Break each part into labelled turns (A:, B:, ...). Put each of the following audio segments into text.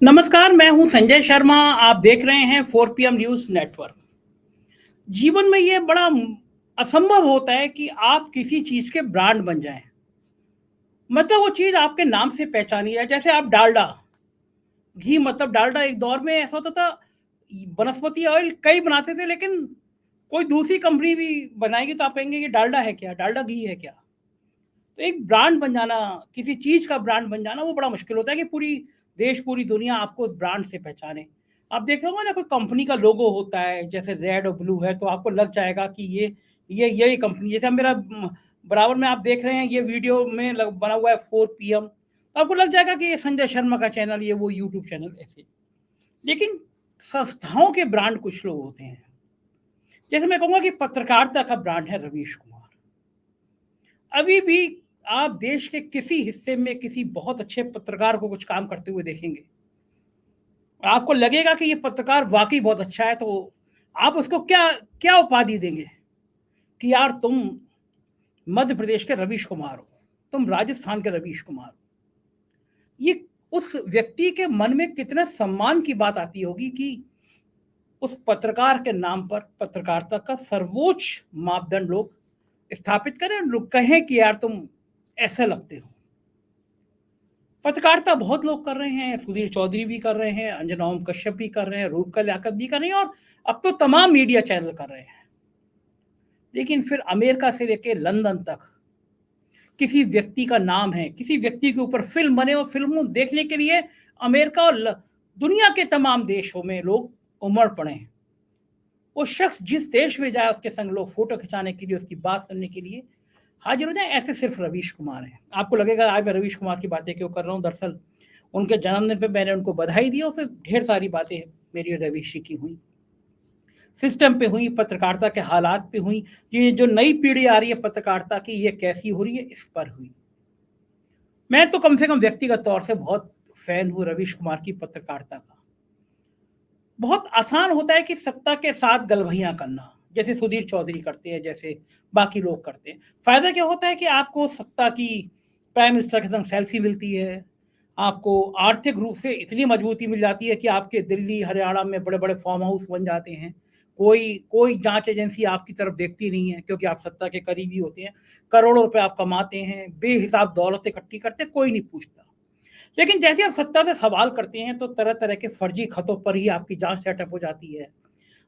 A: नमस्कार, मैं हूं संजय शर्मा। आप देख रहे हैं 4 PM न्यूज़ नेटवर्क। जीवन में ये बड़ा असंभव होता है कि आप किसी चीज़ के ब्रांड बन जाएँ। मतलब वो चीज़ आपके नाम से पहचानी जाए। जैसे आप डालडा, घी मतलब डालडा एक दौर में ऐसा होता था, वनस्पति ऑयल कई बनाते थे, लेकिन कोई दूसरी कंपनी भी बनाएगी तो आप कहेंगे ये डालडा है क्या? डालडा घी है क्या? तो एक ब्रांड बन जाना, किसी चीज़ का ब्रांड बन जाना वो बड़ा मुश्किल होता है कि पूरी देश, पूरी दुनिया आपको उस ब्रांड से पहचाने। आप देखे होंगे ना, कोई कंपनी का लोगो होता है, जैसे रेड और ब्लू है, तो आपको लग जाएगा कि ये यही कंपनी। जैसे अब मेरा बराबर में आप देख रहे हैं, ये वीडियो में बना हुआ है 4 PM, तो आपको लग जाएगा कि ये संजय शर्मा का चैनल, ये वो यूट्यूब चैनल ऐसे। लेकिन संस्थाओं के ब्रांड कुछ लोग होते हैं। जैसे मैं कहूँगा कि पत्रकारिता का ब्रांड है रवीश कुमार। अभी भी आप देश के किसी हिस्से में किसी बहुत अच्छे पत्रकार को कुछ काम करते हुए देखेंगे, आपको लगेगा कि ये पत्रकार वाकई बहुत अच्छा है, तो आप उसको क्या क्या उपाधि देंगे कि यार तुम मध्य प्रदेश के रवीश कुमार हो, तुम राजस्थान के रवीश कुमार हो। ये उस व्यक्ति के मन में कितने सम्मान की बात आती होगी कि उस पत्रकार के नाम पर पत्रकारिता का सर्वोच्च मापदंड लोग स्थापित करें, लोग कहें कि यार तुम ऐसे लगते हो। पत्रकारिता बहुत लोग कर रहे हैं, सुधीर चौधरी भी कर रहे हैं, अंजना ओम कश्यप भी कर रहे हैं, रूपकला लियाकत भी कर रही हैं, और अब तो तमाम मीडिया चैनल कर रहे हैं। लेकिन फिर अमेरिका से लेकर लंदन तक किसी व्यक्ति का नाम है, किसी व्यक्ति के ऊपर फिल्म बने, और फिल्मों देखने के लिए अमेरिका और दुनिया के तमाम देशों में लोग उमड़ पड़े। वो शख्स जिस देश में जाए, उसके संग लोग फोटो खिंचाने के लिए, उसकी बात सुनने के लिए हाजिर हो जाए। ऐसे सिर्फ रवीश कुमार हैं। आपको लगेगा आज मैं रवीश कुमार की बातें क्यों कर रहा हूँ, दरअसल उनके जन्मदिन पे मैंने उनको बधाई दी और फिर ढेर सारी बातें मेरी रवीश जी की हुई, सिस्टम पे हुई, पत्रकारिता के हालात पे हुई, ये जो नई पीढ़ी आ रही है पत्रकारिता की, ये कैसी हो रही है, इस पर हुई। मैं तो कम से कम व्यक्तिगत तौर से बहुत फैन हूँ रवीश कुमार की पत्रकारिता का। बहुत आसान होता है कि सत्ता के साथ गलभैयां करना, जैसे सुधीर चौधरी करते हैं, जैसे बाकी लोग करते हैं। फायदा क्या होता है कि आपको सत्ता की, प्राइम मिनिस्टर के संग सेल्फी मिलती है, आपको आर्थिक रूप से इतनी मजबूती मिल जाती है कि आपके दिल्ली हरियाणा में बड़े बड़े फार्म हाउस बन जाते हैं। कोई कोई जांच एजेंसी आपकी तरफ देखती नहीं है, क्योंकि आप सत्ता के करीबी होते हैं। करोड़ों रुपए आप कमाते हैं, बेहिसाब दौलत इकट्ठी करते हैं, कोई नहीं पूछता। लेकिन जैसे आप सत्ता से सवाल करते हैं, तो तरह तरह के फर्जी खतों पर ही आपकी जांच सेटअप हो जाती है।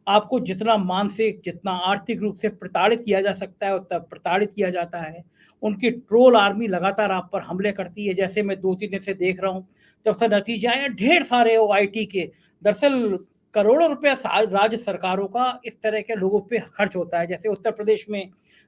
A: आपको जितना मानसिक, जितना आर्थिक रूप से प्रताड़ित किया जा सकता है, उतना प्रताड़ित किया जाता है। उनकी ट्रोल आर्मी लगातार आप पर हमले करती है, जैसे मैं 2-3 दिन से देख रहा हूँ। जब से नतीजे आए, ढेर सारे OIT के, दरअसल करोड़ों रुपए राज्य सरकारों का इस तरह के लोगों पे खर्च होता है। जैसे उत्तर प्रदेश में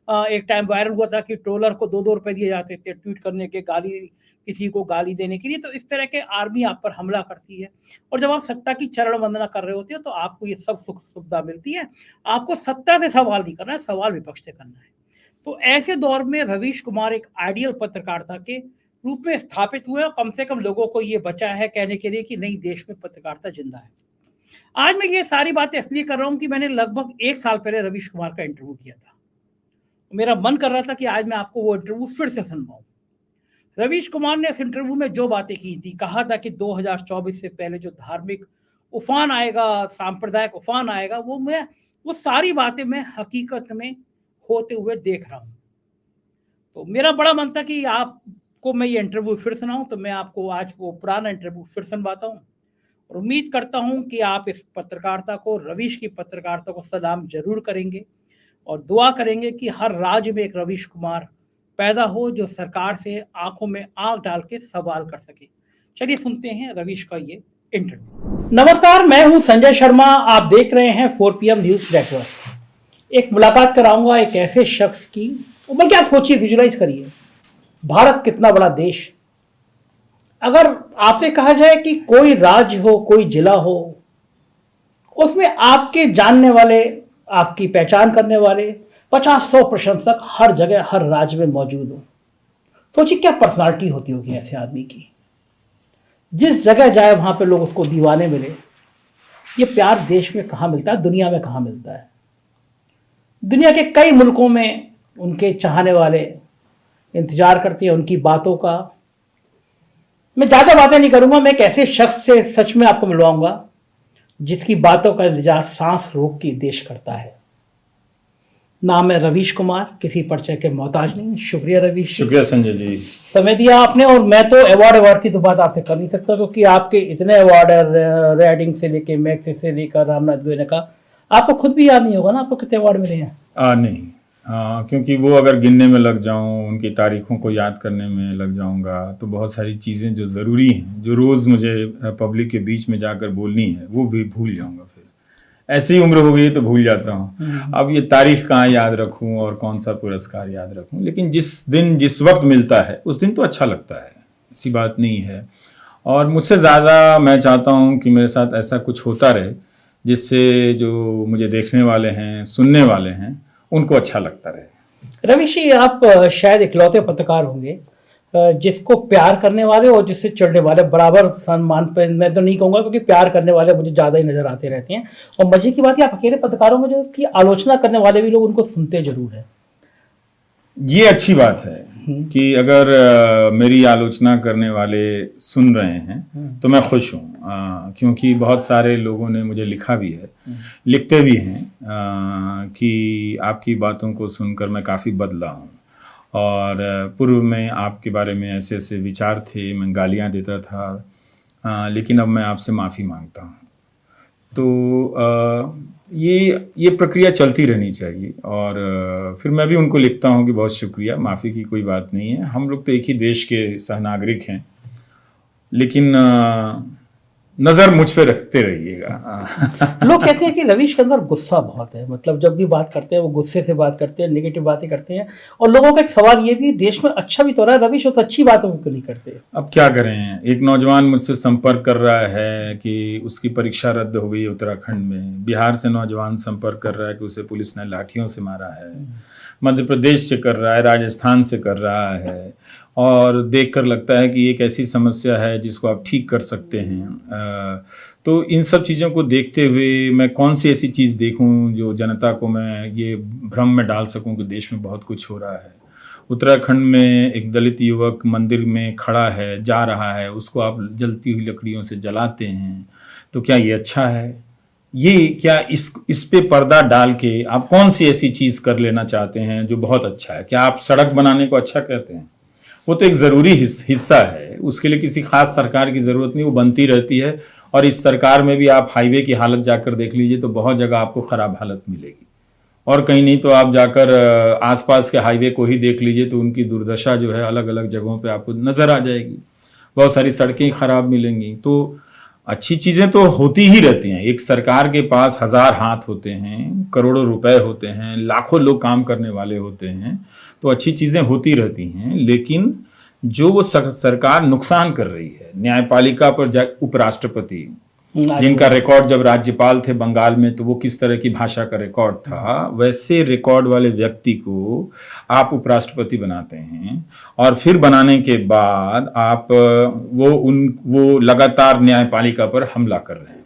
A: एक टाइम वायरल हुआ था कि ट्रोलर को 2-2 रुपए दिए जाते थे ट्वीट करने के, गाली, किसी को गाली देने के लिए। तो इस तरह के आर्मी आप पर हमला करती है, और जब आप सत्ता की चरण वंदना कर रहे होते हो, तो आपको ये सब सुख सुविधा मिलती है। आपको सत्ता से सवाल नहीं करना है, सवाल विपक्ष से करना है। तो ऐसे दौर में रवीश कुमार एक आइडियल पत्रकारिता के रूप में स्थापित हुए, और कम से कम लोगों को ये बचा है कहने के लिए कि नहीं, देश में पत्रकारिता जिंदा है। आज मैं ये सारी बातें इसलिए कर रहा हूँ कि मैंने लगभग 1 साल पहले रवीश कुमार का इंटरव्यू किया था। मेरा मन कर रहा था कि आज मैं आपको वो इंटरव्यू फिर से सुनवाऊं। रवीश कुमार ने इस इंटरव्यू में जो बातें की थी, कहा था कि 2024 से पहले जो धार्मिक उफान आएगा, सांप्रदायिक उफान आएगा, वो सारी बातें मैं हकीकत में होते हुए देख रहा हूँ। तो मेरा बड़ा मन था कि आपको मैं ये इंटरव्यू फिर सुनाऊं, तो मैं आपको आज वो पुराना इंटरव्यू फिर सुनवाता हूँ, और उम्मीद करता हूँ कि आप इस पत्रकारिता को, रवीश की पत्रकारिता को सलाम जरूर करेंगे, और दुआ करेंगे कि हर राज्य में एक रवीश कुमार पैदा हो जो सरकार से आंखों में आंख डाल के सवाल कर सके। चलिए सुनते हैं रवीश का ये इंटरव्यू। नमस्कार, मैं हूं संजय शर्मा। आप देख रहे हैं 4 PM न्यूज नेटवर्क। एक मुलाकात कराऊंगा एक ऐसे शख्स की, बल्कि आप सोचिए, विजुलाइज करिए, भारत कितना बड़ा देश। अगर आपसे कहा जाए कि कोई राज्य हो, कोई जिला हो, उसमें आपके जानने वाले, आपकी पहचान करने वाले 50-100 प्रशंसक हर जगह, हर राज्य में मौजूद हो, सोचिए क्या पर्सनालिटी होती होगी ऐसे आदमी की। जिस जगह जाए वहां पे लोग उसको दीवाने मिले। ये प्यार देश में कहाँ मिलता है, दुनिया में कहाँ मिलता है। दुनिया के कई मुल्कों में उनके चाहने वाले इंतजार करते हैं उनकी बातों का, मैं ज्यादा बातें नहीं करूंगा, मैं एक ऐसे शख्स से सच में आपको मिलवाऊंगा जिसकी बातों का इंतजार सांस रोक के देश करता है। नाम है रवीश कुमार, किसी परिचय के मोहताज नहीं। शुक्रिया रवीश,
B: शुक्रिया संजय जी,
A: समय दिया आपने। और मैं तो अवार्ड की तो बात आपसे कर नहीं सकता, क्योंकि आपके इतने अवार्ड है, रेडिंग से लेके मैक्स से लेकर रामनाथ गोयने का, आपको खुद भी याद नहीं होगा ना आपको कितने अवार्ड मिले हैं।
B: नहीं, क्योंकि वो अगर गिनने में लग जाऊं, उनकी तारीखों को याद करने में लग जाऊंगा, तो बहुत सारी चीज़ें जो ज़रूरी हैं, जो रोज़ मुझे पब्लिक के बीच में जाकर बोलनी है, वो भी भूल जाऊंगा। फिर ऐसी ही उम्र हो गई तो भूल जाता हूँ। अब ये तारीख कहाँ याद रखूँ और कौन सा पुरस्कार याद रखूँ, लेकिन जिस दिन जिस वक्त मिलता है उस दिन तो अच्छा लगता है, ऐसी बात नहीं है। और मुझसे ज़्यादा मैं चाहता हूँ कि मेरे साथ ऐसा कुछ होता रहे जिससे जो मुझे देखने वाले हैं, सुनने वाले हैं, उनको अच्छा लगता रहे।
A: रवीश जी, आप शायद इकलौते पत्रकार होंगे जिसको प्यार करने वाले और जिससे चिढ़ने वाले बराबर सम्मान पे, मैं तो नहीं कहूंगा, क्योंकि प्यार करने वाले मुझे ज्यादा ही नजर आते रहते हैं। और मजे की बात है, आप अकेले पत्रकारों में जो उसकी आलोचना करने वाले भी लोग उनको सुनते जरूर है।
B: ये अच्छी बात है कि अगर मेरी आलोचना करने वाले सुन रहे हैं तो मैं खुश हूँ, क्योंकि बहुत सारे लोगों ने मुझे लिखा भी है, लिखते भी हैं कि आपकी बातों को सुनकर मैं काफ़ी बदला हूँ, और पूर्व में आपके बारे में ऐसे ऐसे विचार थे, मैं गालियाँ देता था, लेकिन अब मैं आपसे माफ़ी मांगता हूँ। तो ये प्रक्रिया चलती रहनी चाहिए। और फिर मैं भी उनको लिखता हूँ कि बहुत शुक्रिया, माफ़ी की कोई बात नहीं है, हम लोग तो एक ही देश के सहनागरिक हैं, लेकिन नज़र मुझ पे रखते रहिएगा।
A: लोग कहते हैं कि रवीश के अंदर गुस्सा बहुत है, मतलब जब भी बात करते हैं वो गुस्से से बात करते हैं, नेगेटिव बातें करते हैं। और लोगों का एक सवाल ये भी, देश में अच्छा भी तो रहा है, रवीश उस अच्छी बातों को नहीं करते।
B: अब क्या करें, एक नौजवान मुझसे संपर्क कर रहा है कि उसकी परीक्षा रद्द हो गई उत्तराखंड में, बिहार से नौजवान संपर्क कर रहा है कि उसे पुलिस ने लाठियों से मारा है, मध्य प्रदेश से कर रहा है, राजस्थान से कर रहा है, और देखकर लगता है कि एक ऐसी समस्या है जिसको आप ठीक कर सकते हैं। तो इन सब चीज़ों को देखते हुए मैं कौन सी ऐसी चीज़ देखूं जो जनता को मैं ये भ्रम में डाल सकूं कि देश में बहुत कुछ हो रहा है। उत्तराखंड में एक दलित युवक मंदिर में खड़ा है, जा रहा है, उसको आप जलती हुई लकड़ियों से जलाते हैं, तो क्या ये अच्छा है? ये क्या इस पे पर्दा डाल के आप कौन सी ऐसी चीज़ कर लेना चाहते हैं जो बहुत अच्छा है? क्या आप सड़क बनाने को अच्छा कहते हैं? वो तो एक ज़रूरी हिस्सा है, उसके लिए किसी खास सरकार की ज़रूरत नहीं, वो बनती रहती है। और इस सरकार में भी आप हाईवे की हालत जाकर देख लीजिए तो बहुत जगह आपको ख़राब हालत मिलेगी, और कहीं नहीं तो आप जाकर आसपास के हाईवे को ही देख लीजिए तो उनकी दुर्दशा जो है अलग अलग जगहों पे आपको नज़र आ जाएगी। बहुत सारी सड़कें ख़राब मिलेंगी। तो अच्छी चीज़ें तो होती ही रहती हैं। एक सरकार के पास 1000 हाथ होते हैं, करोड़ों रुपए होते हैं, लाखों लोग काम करने वाले होते हैं, तो अच्छी चीज़ें होती रहती हैं। लेकिन जो वो सरकार नुकसान कर रही है, न्यायपालिका पर उपराष्ट्रपति जिनका रिकॉर्ड जब राज्यपाल थे बंगाल में तो वो किस तरह की भाषा का रिकॉर्ड था, वैसे रिकॉर्ड वाले व्यक्ति को आप उपराष्ट्रपति बनाते हैं, और फिर बनाने के बाद आप वो लगातार न्यायपालिका पर हमला कर रहे हैं।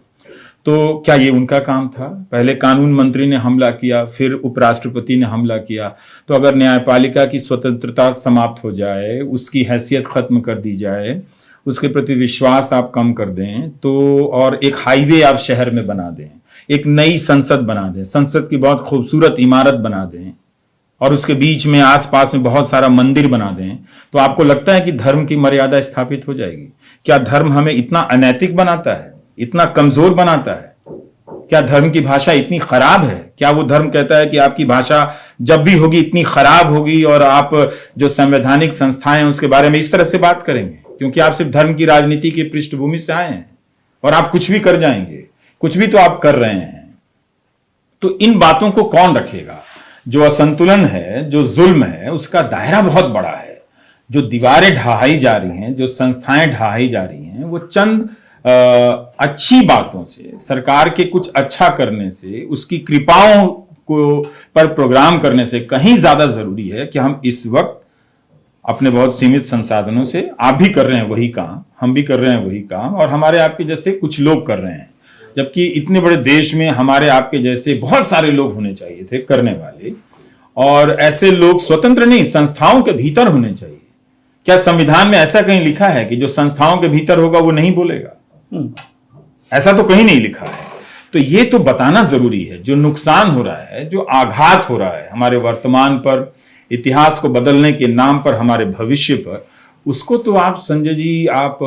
B: तो क्या ये उनका काम था? पहले कानून मंत्री ने हमला किया, फिर उपराष्ट्रपति ने हमला किया। तो अगर न्यायपालिका की स्वतंत्रता समाप्त हो जाए, उसकी हैसियत खत्म कर दी जाए, उसके प्रति विश्वास आप कम कर दें, तो और एक हाईवे आप शहर में बना दें, एक नई संसद बना दें, संसद की बहुत खूबसूरत इमारत बना दें, और उसके बीच में आसपास में बहुत सारा मंदिर बना दें, तो आपको लगता है कि धर्म की मर्यादा स्थापित हो जाएगी? क्या धर्म हमें इतना अनैतिक बनाता है, इतना कमजोर बनाता है? क्या धर्म की भाषा इतनी खराब है? क्या वो धर्म कहता है कि आपकी भाषा जब भी होगी इतनी खराब होगी और आप जो संवैधानिक संस्थाएं हैं उसके बारे में इस तरह से बात करेंगे, क्योंकि आप सिर्फ धर्म की राजनीति की पृष्ठभूमि से आए हैं और आप कुछ भी कर जाएंगे? कुछ भी तो आप कर रहे हैं। तो इन बातों को कौन रखेगा? जो असंतुलन है, जो जुल्म है, उसका दायरा बहुत बड़ा है। जो दीवारें ढहाई जा रही हैं, जो संस्थाएं ढहाई जा रही हैं, वो चंद अच्छी बातों से, सरकार के कुछ अच्छा करने से, उसकी कृपाओं को पर प्रोग्राम करने से कहीं ज्यादा जरूरी है कि हम इस वक्त अपने बहुत सीमित संसाधनों से, आप भी कर रहे हैं वही काम, हम भी कर रहे हैं वही काम, और हमारे आपके जैसे कुछ लोग कर रहे हैं, जबकि इतने बड़े देश में हमारे आपके जैसे बहुत सारे लोग होने चाहिए थे करने वाले। और ऐसे लोग स्वतंत्र नहीं, संस्थाओं के भीतर होने चाहिए, क्या संविधान में ऐसा कहीं लिखा है कि जो संस्थाओं के भीतर होगा वो नहीं बोलेगा? ऐसा तो कहीं नहीं लिखा है। तो ये तो बताना जरूरी है, जो नुकसान हो रहा है, जो आघात हो रहा है हमारे वर्तमान पर, इतिहास को बदलने के नाम पर, हमारे भविष्य पर, उसको तो आप संजय जी आप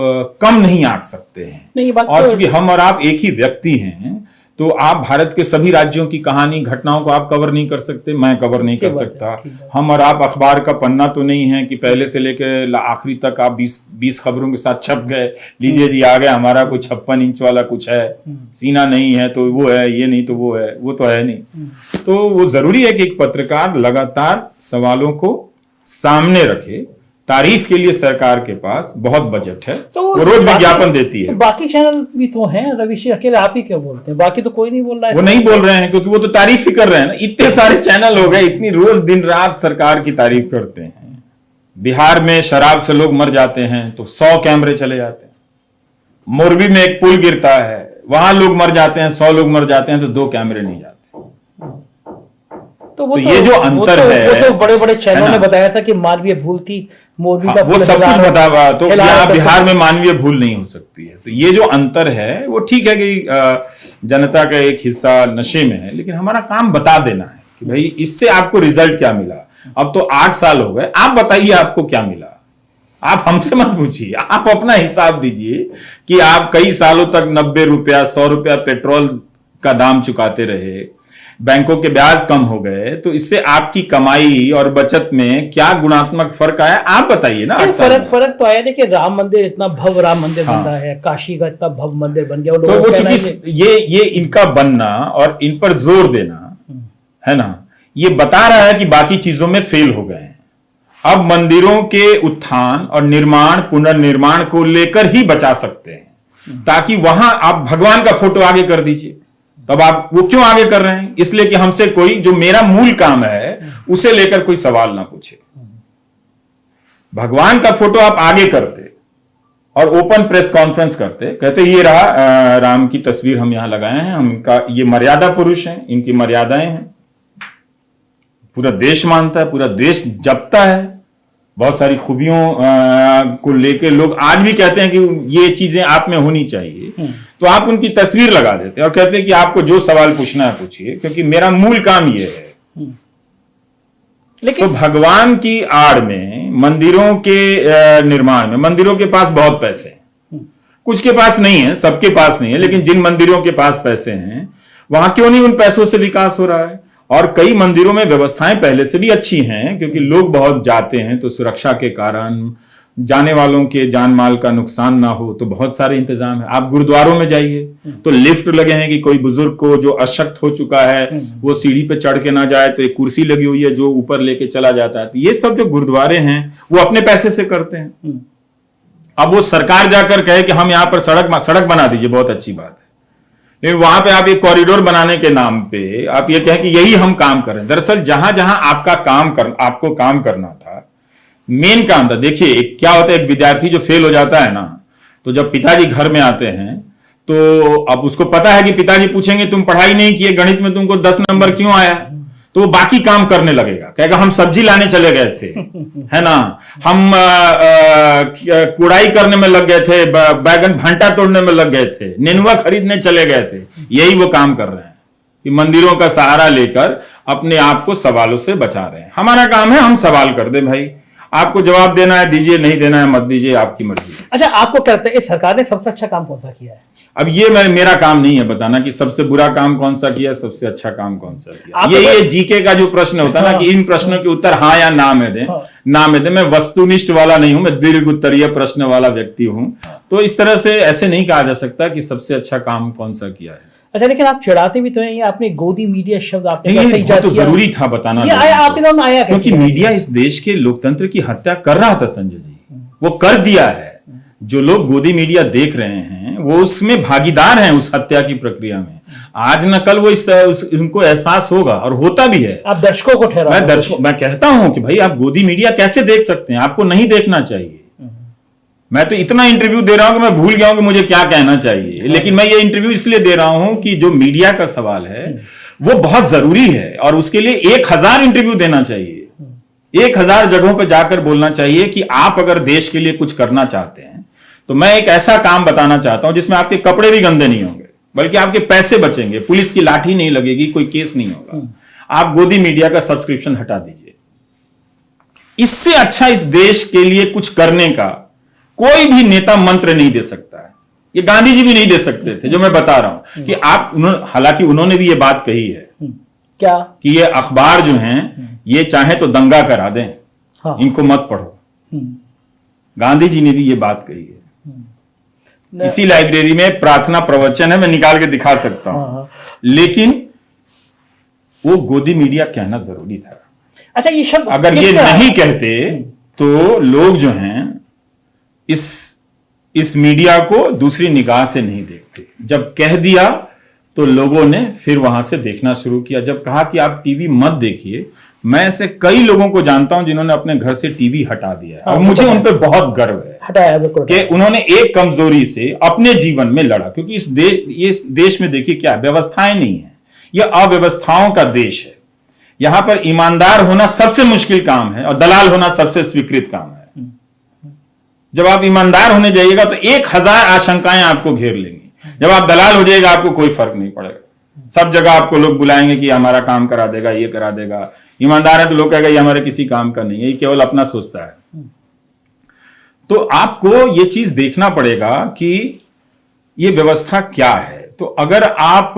B: कम नहीं आंक सकते हैं।
A: नहीं, ये बात
B: और
A: तो...
B: चूंकि हम और आप एक ही व्यक्ति हैं, तो आप भारत के सभी राज्यों की कहानी, घटनाओं को आप कवर नहीं कर सकते, मैं कवर नहीं कर सकता। हम और आप अखबार का पन्ना तो नहीं है कि पहले से लेकर आखिरी तक आप 20 खबरों के साथ छप गए, लीजिए जी आ गया हमारा कोई 56 इंच वाला कुछ है, सीना नहीं है तो वो है, ये नहीं तो वो है, वो तो है नहीं। तो वो जरूरी है कि एक पत्रकार लगातार सवालों को सामने रखे। तारीफ के लिए सरकार के पास बहुत बजट है, तो वो रोज विज्ञापन देती है।
A: बाकी चैनल भी तो हैं, रवि सिंह अकेले आप ही क्यों बोलते हैं? बाकी तो कोई नहीं बोल रहा है।
B: वो नहीं बोल रहे हैं क्योंकि वो तो तारीफ ही कर रहे हैं ना। इतने सारे चैनल हो गए, इतनी रोज दिन रात सरकार की तारीफ करते हैं। बिहार में शराब से लोग मर जाते हैं तो 100 कैमरे चले जाते हैं। मोरबी में एक पुल गिरता है, वहां लोग मर जाते हैं, 100 लोग मर जाते हैं तो 2 कैमरे नहीं जाते।
A: तो
B: ये जो अंतर है,
A: वो तो बड़े बड़े चैनलों ने बताया था कि मानवीय भूल थी, मोरबी का
B: वो सब कुछ बता हुआ, तो यहाँ बिहार में मानवीय भूल नहीं हो सकती है। तो ये जो अंतर है वो ठीक है कि जनता का एक हिस्सा नशे में है, लेकिन हमारा काम बता देना है कि भाई इससे आपको रिजल्ट क्या मिला। अब तो 8 साल हो गए, आप बताइए आपको क्या मिला। आप हमसे मत पूछिए, आप अपना हिसाब दीजिए कि आप कई सालों तक 90 रुपया 100 रुपया पेट्रोल का दाम चुकाते रहे, बैंकों के ब्याज कम हो गए, तो इससे आपकी कमाई और बचत में क्या गुणात्मक फर्क आया, आप बताइए ना।
A: फर्क तो आया। देखिए राम मंदिर, इतना भव्य राम मंदिर बन रहा है, काशी का इतना भव्य मंदिर बन गया।
B: तो वो चूंकि ये इनका बनना और इन पर जोर देना है ना, ये बता रहा है कि बाकी चीजों में फेल हो गए हैं। अब मंदिरों के उत्थान और निर्माण, पुनर्निर्माण को लेकर ही बचा सकते हैं, ताकि वहां आप भगवान का फोटो आगे कर दीजिए। तब आप वो क्यों आगे कर रहे हैं? इसलिए कि हमसे कोई, जो मेरा मूल काम है उसे लेकर कोई सवाल ना पूछे। भगवान का फोटो आप आगे करते और ओपन प्रेस कॉन्फ्रेंस करते, कहते ये रहा राम की तस्वीर हम यहां लगाए हैं, हमका ये मर्यादा पुरुष हैं, इनकी मर्यादाएं हैं, पूरा देश मानता है, पूरा देश जपता है, बहुत सारी खूबियों को लेकर लोग आज भी कहते हैं कि ये चीजें आप में होनी चाहिए। तो आप उनकी तस्वीर लगा देते हैं और कहते हैं कि आपको जो सवाल पूछना है पूछिए, क्योंकि मेरा मूल काम ये है। लेकिन तो भगवान की आड़ में, मंदिरों के निर्माण में, मंदिरों के पास बहुत पैसे हैं, कुछ के पास नहीं है, सबके पास नहीं है, लेकिन जिन मंदिरों के पास पैसे हैं वहां क्यों नहीं उन पैसों से विकास हो रहा है। और कई मंदिरों में व्यवस्थाएं पहले से भी अच्छी हैं, क्योंकि लोग बहुत जाते हैं तो सुरक्षा के कारण, जाने वालों के जान माल का नुकसान ना हो, तो बहुत सारे इंतजाम है। आप गुरुद्वारों में जाइए तो लिफ्ट लगे हैं कि कोई बुजुर्ग को जो अशक्त हो चुका है वो सीढ़ी पे चढ़ के ना जाए, तो एक कुर्सी लगी हुई है जो ऊपर लेके चला जाता है। तो ये सब जो गुरुद्वारे हैं वो अपने पैसे से करते हैं। अब वो सरकार जाकर कहे कि हम यहाँ पर सड़क बना दीजिए, बहुत अच्छी बात है, लेकिन वहां पे आप एक कॉरिडोर बनाने के नाम पे आप ये कहें कि यही हम काम करें। दरअसल जहां जहां आपको काम करना था, मेन काम था। देखिए क्या होता है, एक विद्यार्थी जो फेल हो जाता है ना, तो जब पिताजी घर में आते हैं तो अब उसको पता है कि पिताजी पूछेंगे तुम पढ़ाई नहीं किए, गणित में तुमको 10 नंबर क्यों आया, तो वो बाकी काम करने लगेगा, कहेगा हम सब्जी लाने चले गए थे, है ना, हम कुड़ाई करने में लग गए थे, बैगन भंटा तोड़ने में लग गए थे, नेनुआ खरीदने चले गए थे। यही वो काम कर रहे हैं कि मंदिरों का सहारा लेकर अपने आप को सवालों से बचा रहे हैं। हमारा काम है हम सवाल कर दे, भाई आपको जवाब देना है दीजिए, नहीं देना है मत दीजिए, आपकी मर्जी।
A: अच्छा, आपको क्या लगता है इस सरकार ने सबसे अच्छा काम कौन सा किया है?
B: अब ये मेरा काम नहीं है बताना कि सबसे बुरा काम कौन सा किया, सबसे अच्छा काम कौन सा किया। ये जीके का जो प्रश्न होता है ना कि इन प्रश्नों के उत्तर हाँ या ना में दे, ना में दे। मैं वस्तुनिष्ठ वाला नहीं हूं, मैं दीर्घ उत्तरीय प्रश्न वाला व्यक्ति हूं। तो इस तरह से ऐसे नहीं कहा जा सकता कि सबसे अच्छा काम कौन सा किया है।
A: अच्छा, लेकिन आप चिढ़ाते भी तो हैं, आपने गोदी मीडिया शब्द आपने
B: तो जरूरी था बताना,
A: आया
B: क्योंकि मीडिया इस देश के लोकतंत्र की हत्या कर रहा था संजय जी, वो कर दिया है। जो लोग गोदी मीडिया देख रहे हैं वो उसमें भागीदार हैं, उस हत्या की प्रक्रिया में। आज न कल वो उनको एहसास होगा और होता भी है।
A: आप दर्शकों को ठहरा,
B: मैं कहता हूं कि भाई आप गोदी मीडिया कैसे देख सकते हैं, आपको नहीं देखना चाहिए। मैं तो इतना इंटरव्यू दे रहा हूं कि मैं भूल गया हूं कि मुझे क्या कहना चाहिए, लेकिन मैं ये इंटरव्यू इसलिए दे रहा हूं कि जो मीडिया का सवाल है वो बहुत जरूरी है और उसके लिए 1000 इंटरव्यू देना चाहिए। 1000 जगहों पर जाकर बोलना चाहिए कि आप अगर देश के लिए कुछ करना चाहते हैं तो मैं एक ऐसा काम बताना चाहता हूं जिसमें आपके कपड़े भी गंदे नहीं होंगे, बल्कि आपके पैसे बचेंगे, पुलिस की लाठी नहीं लगेगी, कोई केस नहीं होगा। आप गोदी मीडिया का सब्सक्रिप्शन हटा दीजिए। इससे अच्छा इस देश के लिए कुछ करने का कोई भी नेता मंत्र नहीं दे सकता है। ये गांधी जी भी नहीं दे सकते थे, जो मैं बता रहा हूं कि आप हालांकि उन्होंने भी ये बात कही है
A: क्या कि
B: ये अखबार जो हैं ये चाहे तो दंगा करा दें,
A: हाँ।
B: इनको मत पढ़ो। गांधी जी ने भी ये बात कही है। इसी लाइब्रेरी में प्रार्थना प्रवचन है, मैं निकाल के दिखा सकता हूं।
A: हाँ।
B: लेकिन वो गोदी मीडिया कहना जरूरी था।
A: अच्छा, ये शब्द
B: अगर ये नहीं कहते तो लोग जो हैं इस मीडिया को दूसरी निगाह से नहीं देखते। जब कह दिया तो लोगों ने फिर वहां से देखना शुरू किया। जब कहा कि आप टीवी मत देखिए, मैं ऐसे कई लोगों को जानता हूं जिन्होंने अपने घर से टीवी हटा दिया है। और मुझे उन पर बहुत गर्व है,
A: हटाया बिल्कुल,
B: कि उन्होंने एक कमजोरी से अपने जीवन में लड़ा। क्योंकि इस देश में देखिए क्या व्यवस्थाएं नहीं है, यह अव्यवस्थाओं का देश है। यहां पर ईमानदार होना सबसे मुश्किल काम है और दलाल होना सबसे स्वीकृत काम है। जब आप ईमानदार होने जाइएगा तो 1000 आशंकाएं आपको घेर लेंगी। जब आप दलाल हो जाएगा आपको कोई फर्क नहीं पड़ेगा। सब जगह आपको लोग बुलाएंगे कि हमारा काम करा देगा, ये करा देगा। ईमानदार है तो लोग कहेगा ये हमारे किसी काम का नहीं है, ये केवल अपना सोचता है। तो आपको ये चीज देखना पड़ेगा कि ये व्यवस्था क्या है। तो अगर आप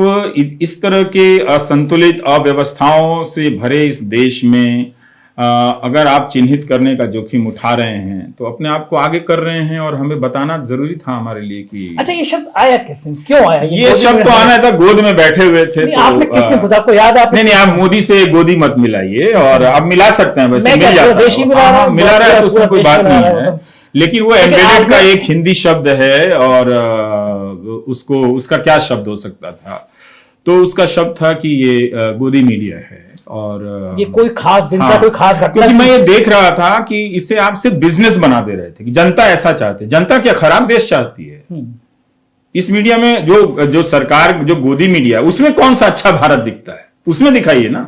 B: इस तरह के असंतुलित अव्यवस्थाओं से भरे इस देश में अगर आप चिन्हित करने का जोखिम उठा रहे हैं तो अपने आप को आगे कर रहे हैं, और हमें बताना जरूरी था हमारे लिए कि
A: अच्छा ये शब्द आया कैसे, क्यों आया?
B: ये शब्द तो आना था, गोद में बैठे हुए थे तो
A: आपने किसने पूछा? आपको याद है? नहीं,
B: आप मोदी से गोदी मत मिलाइए, और आप मिला सकते हैं, वैसे मिल जाता है, मिला रहा है तो उसमें कोई बात नहीं है। लेकिन वो एम्बेडेड का एक हिंदी शब्द है, और उसका क्या शब्द हो सकता था? तो उसका शब्द था कि ये गोदी मीडिया है। और
A: ये कोई खास दिन का कोई खास घटना,
B: क्योंकि मैं ये देख रहा था कि इसे आप सिर्फ बिजनेस बना दे रहे थे कि जनता ऐसा चाहती है। जनता क्या खराब देश चाहती है? इस मीडिया में जो सरकार, जो गोदी मीडिया, उसमें कौन सा अच्छा भारत दिखता है? उसमें दिखाइए ना।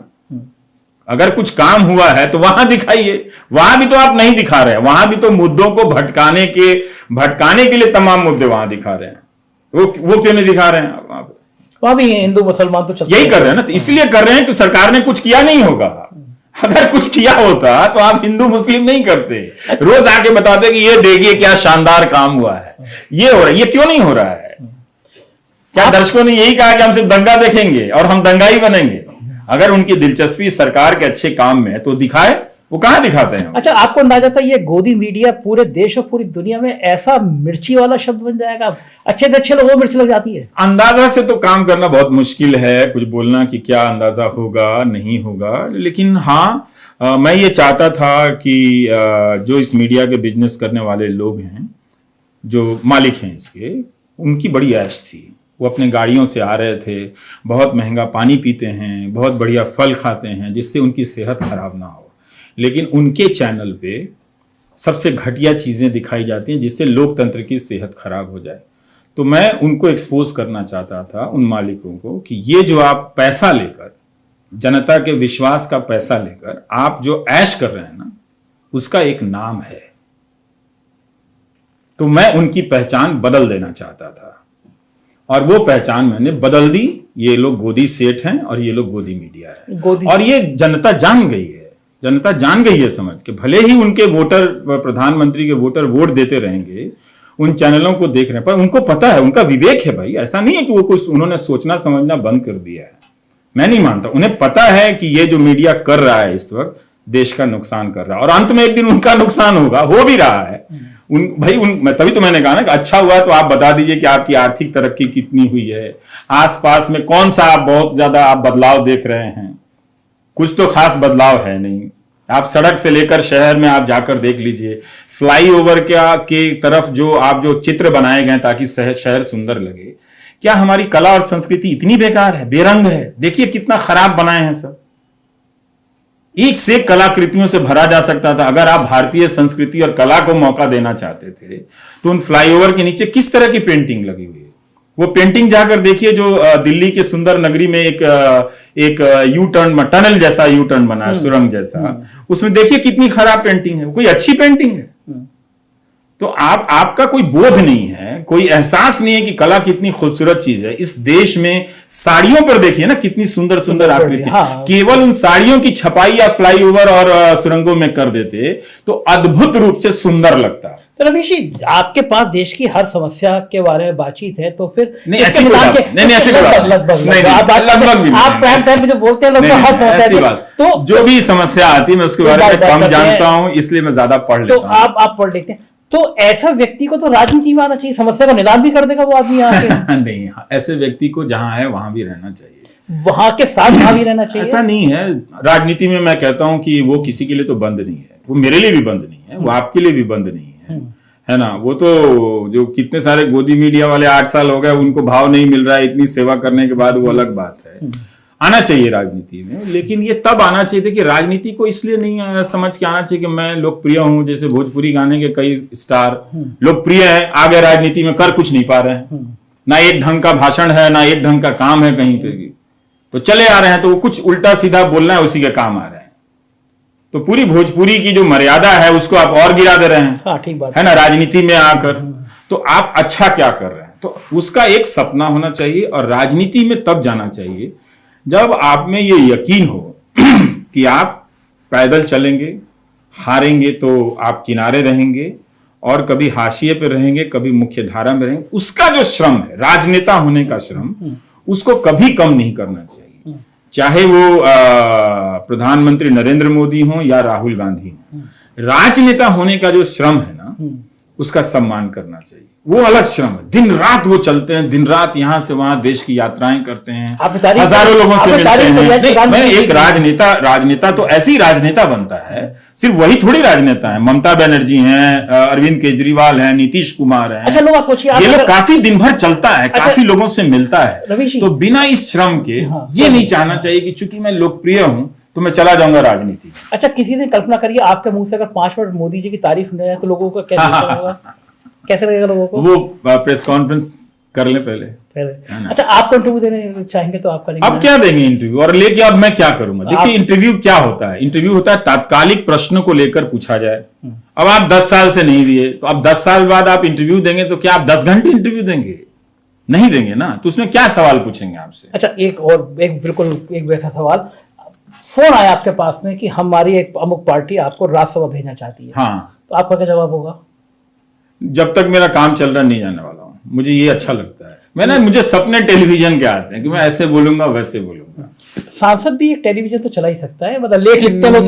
B: अगर कुछ काम हुआ है तो वहां दिखाइए। वहां भी तो आप नहीं दिखा रहे हैं। वहां भी तो मुद्दों को भटकाने के लिए तमाम मुद्दे वहां दिखा रहे हैं। वो क्यों नहीं दिखा रहे हैं? आप
A: वहां भी हिंदू मुसलमान तो
B: यही कर रहे हैं ना, तो इसलिए कर रहे हैं कि सरकार ने कुछ किया नहीं होगा। अगर कुछ किया होता तो आप हिंदू मुस्लिम नहीं करते, रोज आके बताते कि ये देखिए क्या शानदार काम हुआ है, ये हो रहा है। ये क्यों नहीं हो रहा है? क्या दर्शकों ने यही कहा कि हम सिर्फ दंगा देखेंगे और हम दंगाई बनेंगे? अगर उनकी दिलचस्पी सरकार के अच्छे काम में है तो दिखाए, वो कहां दिखाते हैं?
A: अच्छा, आपको अंदाजा था ये गोदी मीडिया पूरे देश और पूरी दुनिया में ऐसा मिर्ची वाला शब्द बन जाएगा? अच्छे से अच्छे लोगों को मिर्च लग जाती है।
B: अंदाजा से तो काम करना बहुत मुश्किल है, कुछ बोलना कि क्या अंदाजा होगा नहीं होगा। लेकिन हाँ, मैं ये चाहता था कि जो इस मीडिया के बिजनेस करने वाले लोग हैं, जो मालिक हैं इसके, उनकी बड़ी ऐश थी। वो अपने गाड़ियों से आ रहे थे, बहुत महंगा पानी पीते हैं, बहुत बढ़िया फल खाते हैं, जिससे उनकी सेहत खराब ना हो। लेकिन उनके चैनल पे सबसे घटिया चीजें दिखाई जाती हैं, जिससे लोकतंत्र की सेहत खराब हो जाए। तो मैं उनको एक्सपोज करना चाहता था, उन मालिकों को, कि ये जो आप पैसा लेकर, जनता के विश्वास का पैसा लेकर आप जो ऐश कर रहे हैं ना, उसका एक नाम है। तो मैं उनकी पहचान बदल देना चाहता था, और वो पहचान मैंने बदल दी। ये लोग गोदी सेठ हैं और ये लोग गोदी मीडिया है। और ये जनता जान गई है, जनता जान गई है समझ के। भले ही उनके वोटर, प्रधानमंत्री के वोटर वोट देते रहेंगे, उन चैनलों को देख रहे हैं, पर उनको पता है, उनका विवेक है भाई। ऐसा नहीं है कि वो कुछ उन्होंने सोचना समझना बंद कर दिया है। मैं नहीं मानता। उन्हें पता है कि ये जो मीडिया कर रहा है इस वक्त देश का नुकसान कर रहा है, और अंत में एक दिन उनका नुकसान होगा, हो भी रहा है। तभी तो मैंने कहा ना कि अच्छा हुआ तो आप बता दीजिए कि आपकी आर्थिक तरक्की कितनी हुई है, आसपास में कौन सा आप बहुत ज्यादा आप बदलाव देख रहे हैं। कुछ तो खास बदलाव है नहीं। आप सड़क से लेकर शहर में आप जाकर देख लीजिए, फ्लाईओवर के तरफ जो चित्र बनाए गए ताकि शहर सुंदर लगे। क्या हमारी कला और संस्कृति इतनी बेकार है, बेरंग है? देखिए कितना खराब बनाए हैं सब। एक से कलाकृतियों से भरा जा सकता था। अगर आप भारतीय संस्कृति और कला को मौका देना चाहते थे तो उन फ्लाईओवर के नीचे किस तरह की पेंटिंग लगी हुई है, वो पेंटिंग जाकर देखिए जो दिल्ली के सुंदर नगरी में एक यू टर्न टनल जैसा यू टर्न बना है, सुरंग जैसा, उसमें देखिए कितनी खराब पेंटिंग है, कोई अच्छी पेंटिंग है? तो आपका कोई बोध नहीं है, कोई एहसास नहीं है कि कला कितनी खूबसूरत चीज है। इस देश में साड़ियों पर देखिए ना कितनी सुंदर सुंदर आकृति,
A: हाँ।
B: केवल उन साड़ियों की छपाई या फ्लाईओवर और सुरंगों में कर देते तो अद्भुत रूप से सुंदर लगता।
A: तो रवीश जी, आपके पास देश की हर समस्या के बारे में बातचीत है, तो फिर
B: नहीं ऐसी कोई बात नहीं, ऐसी कोई बात
A: लगभग आप प्राइम टाइम में जो बोलते हैं लगभग हर समस्या, तो
B: जो भी समस्या आती है मैं उसके बारे में कम जानता हूं, इसलिए मैं ज्यादा पढ़ लेता हूं।
A: तो आप पढ़ लेते हैं, तो ऐसा व्यक्ति को तो राजनीति में आना चाहिए, समस्या का निदान भी कर देगा वो आदमी यहाँ के।
B: नहीं, ऐसे व्यक्ति को जहां है वहां भी रहना चाहिए,
A: वहां के साथ वहां भी रहना चाहिए।
B: ऐसा नहीं है, राजनीति में मैं कहता हूं कि वो किसी के लिए तो बंद नहीं है, वो मेरे लिए भी बंद नहीं है, वो आपके लिए भी बंद नहीं है ना। वो तो जो कितने सारे गोदी मीडिया वाले 8 साल हो गए उनको भाव नहीं मिल रहा है इतनी सेवा करने के बाद, वो अलग बात है। आना चाहिए राजनीति में, लेकिन ये तब आना चाहिए कि राजनीति को इसलिए नहीं समझ के आना चाहिए कि मैं लोकप्रिय हूं, जैसे भोजपुरी गाने के कई स्टार लोकप्रिय हैं, आगे राजनीति में कर कुछ नहीं पा रहे हैं, ना एक ढंग का भाषण है ना एक ढंग का काम है कहीं पे भी, तो चले आ रहे हैं, तो वो कुछ उल्टा सीधा बोलना है उसी के काम आ रहे हैं। तो पूरी भोजपुरी की जो मर्यादा है उसको आप और गिरा दे रहे हैं,
A: हाँ, ठीक बात
B: है ना, राजनीति में आकर। तो आप अच्छा क्या कर रहे हैं, तो उसका एक सपना होना चाहिए, और राजनीति में तब जाना चाहिए जब आप में ये यकीन हो कि आप पैदल चलेंगे, हारेंगे तो आप किनारे रहेंगे, और कभी हाशिए पे रहेंगे, कभी मुख्य धारा में रहेंगे। उसका जो श्रम है, राजनेता होने का श्रम, उसको कभी कम नहीं करना चाहिए, चाहे वो प्रधानमंत्री नरेंद्र मोदी हो या राहुल गांधी हो। राजनेता होने का जो श्रम है ना, उसका सम्मान करना चाहिए, वो अलग श्रम है। दिन रात वो चलते हैं, दिन रात यहां से वहां देश की यात्राएं करते हैं, हजारों लोगों से मिलते हैं। नहीं, एक राजनेता तो ऐसी राजनेता बनता है, सिर्फ वही थोड़ी राजनेता है, ममता बनर्जी हैं, अरविंद केजरीवाल हैं, नीतीश कुमार हैं।
A: अच्छा, लोग सोचिए,
B: ये लोग काफी दिन भर चलता है, काफी लोगों से मिलता है, तो बिना इस श्रम के ये नहीं चाहना चाहिए कि चूंकि मैं लोकप्रिय हूं तो मैं चला जाऊंगा राजनीति।
A: अच्छा, किसी दिन कल्पना करिए आपके मुंह से अगर 5 मिनट मोदी जी की तारीफ नहीं है तो लोगों का क्या होगा, कैसे लगेगा लोगों को?
B: वो प्रेस कॉन्फ्रेंस कर ले पहले।
A: अच्छा, आपको इंटरव्यू देने चाहेंगे तो आप करेंगे?
B: अब क्या देंगे इंटरव्यू, और लेके अब मैं क्या करूंगा? देखिए, इंटरव्यू क्या होता है, इंटरव्यू होता है तात्कालिक प्रश्न को लेकर पूछा जाए। अब आप 10 साल से नहीं दिए, तो अब 10 साल बाद आप इंटरव्यू देंगे तो क्या आप 10 घंटे इंटरव्यू देंगे? नहीं देंगे ना, तो उसमें क्या सवाल पूछेंगे आपसे?
A: अच्छा, बिल्कुल एक वैसा सवाल, फोन आया आपके पास में कि हमारी एक अमुक पार्टी आपको राज्यसभा भेजना चाहती है,
B: हाँ,
A: तो आपका क्या जवाब होगा?
B: जब तक मेरा काम चल रहा नहीं जाने वाला हूं, मुझे ये अच्छा लगता है। मुझे सपने टेलीविजन के आते हैं कि मैं ऐसे बोलूंगा वैसे बोलूंगा।
A: सांसद भी एक टेलीविजन तो चला ही सकता है, मतलब लेख लिखते हैं लोग,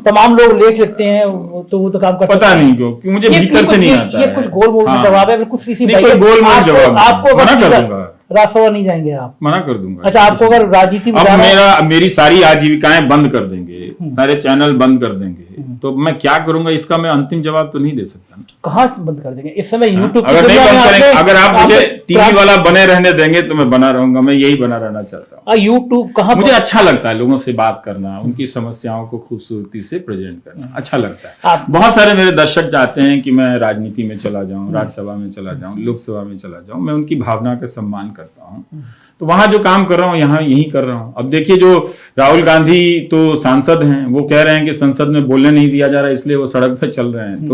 A: तमाम लोग लेख लिखते हैं, तो वो तो काम करते हैं।
B: पता नहीं क्यों, कि मुझे भीतर से नहीं आता है।
A: ये कुछ गोल मोल जवाब है, कुछ किसी
B: गोल मोल जवाब
A: आपको
B: मना कर दूंगा,
A: राज्यसभा नहीं जाएंगे आप?
B: मना कर दूंगा।
A: अच्छा, आपको अगर राजनीति में
B: मेरी सारी आजीविकाएं बंद कर देंगे, सारे चैनल बंद कर देंगे, तो मैं क्या करूंगा इसका मैं अंतिम जवाब तो नहीं दे सकता।
A: कहाँ बंद कर देंगे इस समय? यूट्यूब
B: अगर नहीं बंद करेंगे, अगर आप मुझे टीवी वाला बने रहने देंगे तो मैं बना रहूंगा, मैं यही बना रहना चाहता हूँ।
A: यूट्यूब कहाँ?
B: मुझे अच्छा लगता है लोगों से बात करना, उनकी समस्याओं को खूबसूरती से प्रेजेंट करना अच्छा लगता है। बहुत सारे मेरे दर्शक चाहते हैं कि मैं राजनीति में चला जाऊं, राज्यसभा में चला जाऊं, लोकसभा में चला जाऊं। मैं उनकी भावना का सम्मान करता हूं, तो वहां जो काम कर रहा हूं यहाँ यही कर रहा हूं। अब देखिए, जो राहुल गांधी तो सांसद हैं, वो कह रहे हैं कि संसद में बोलने नहीं दिया जा रहा इसलिए वो सड़क पे चल रहे हैं,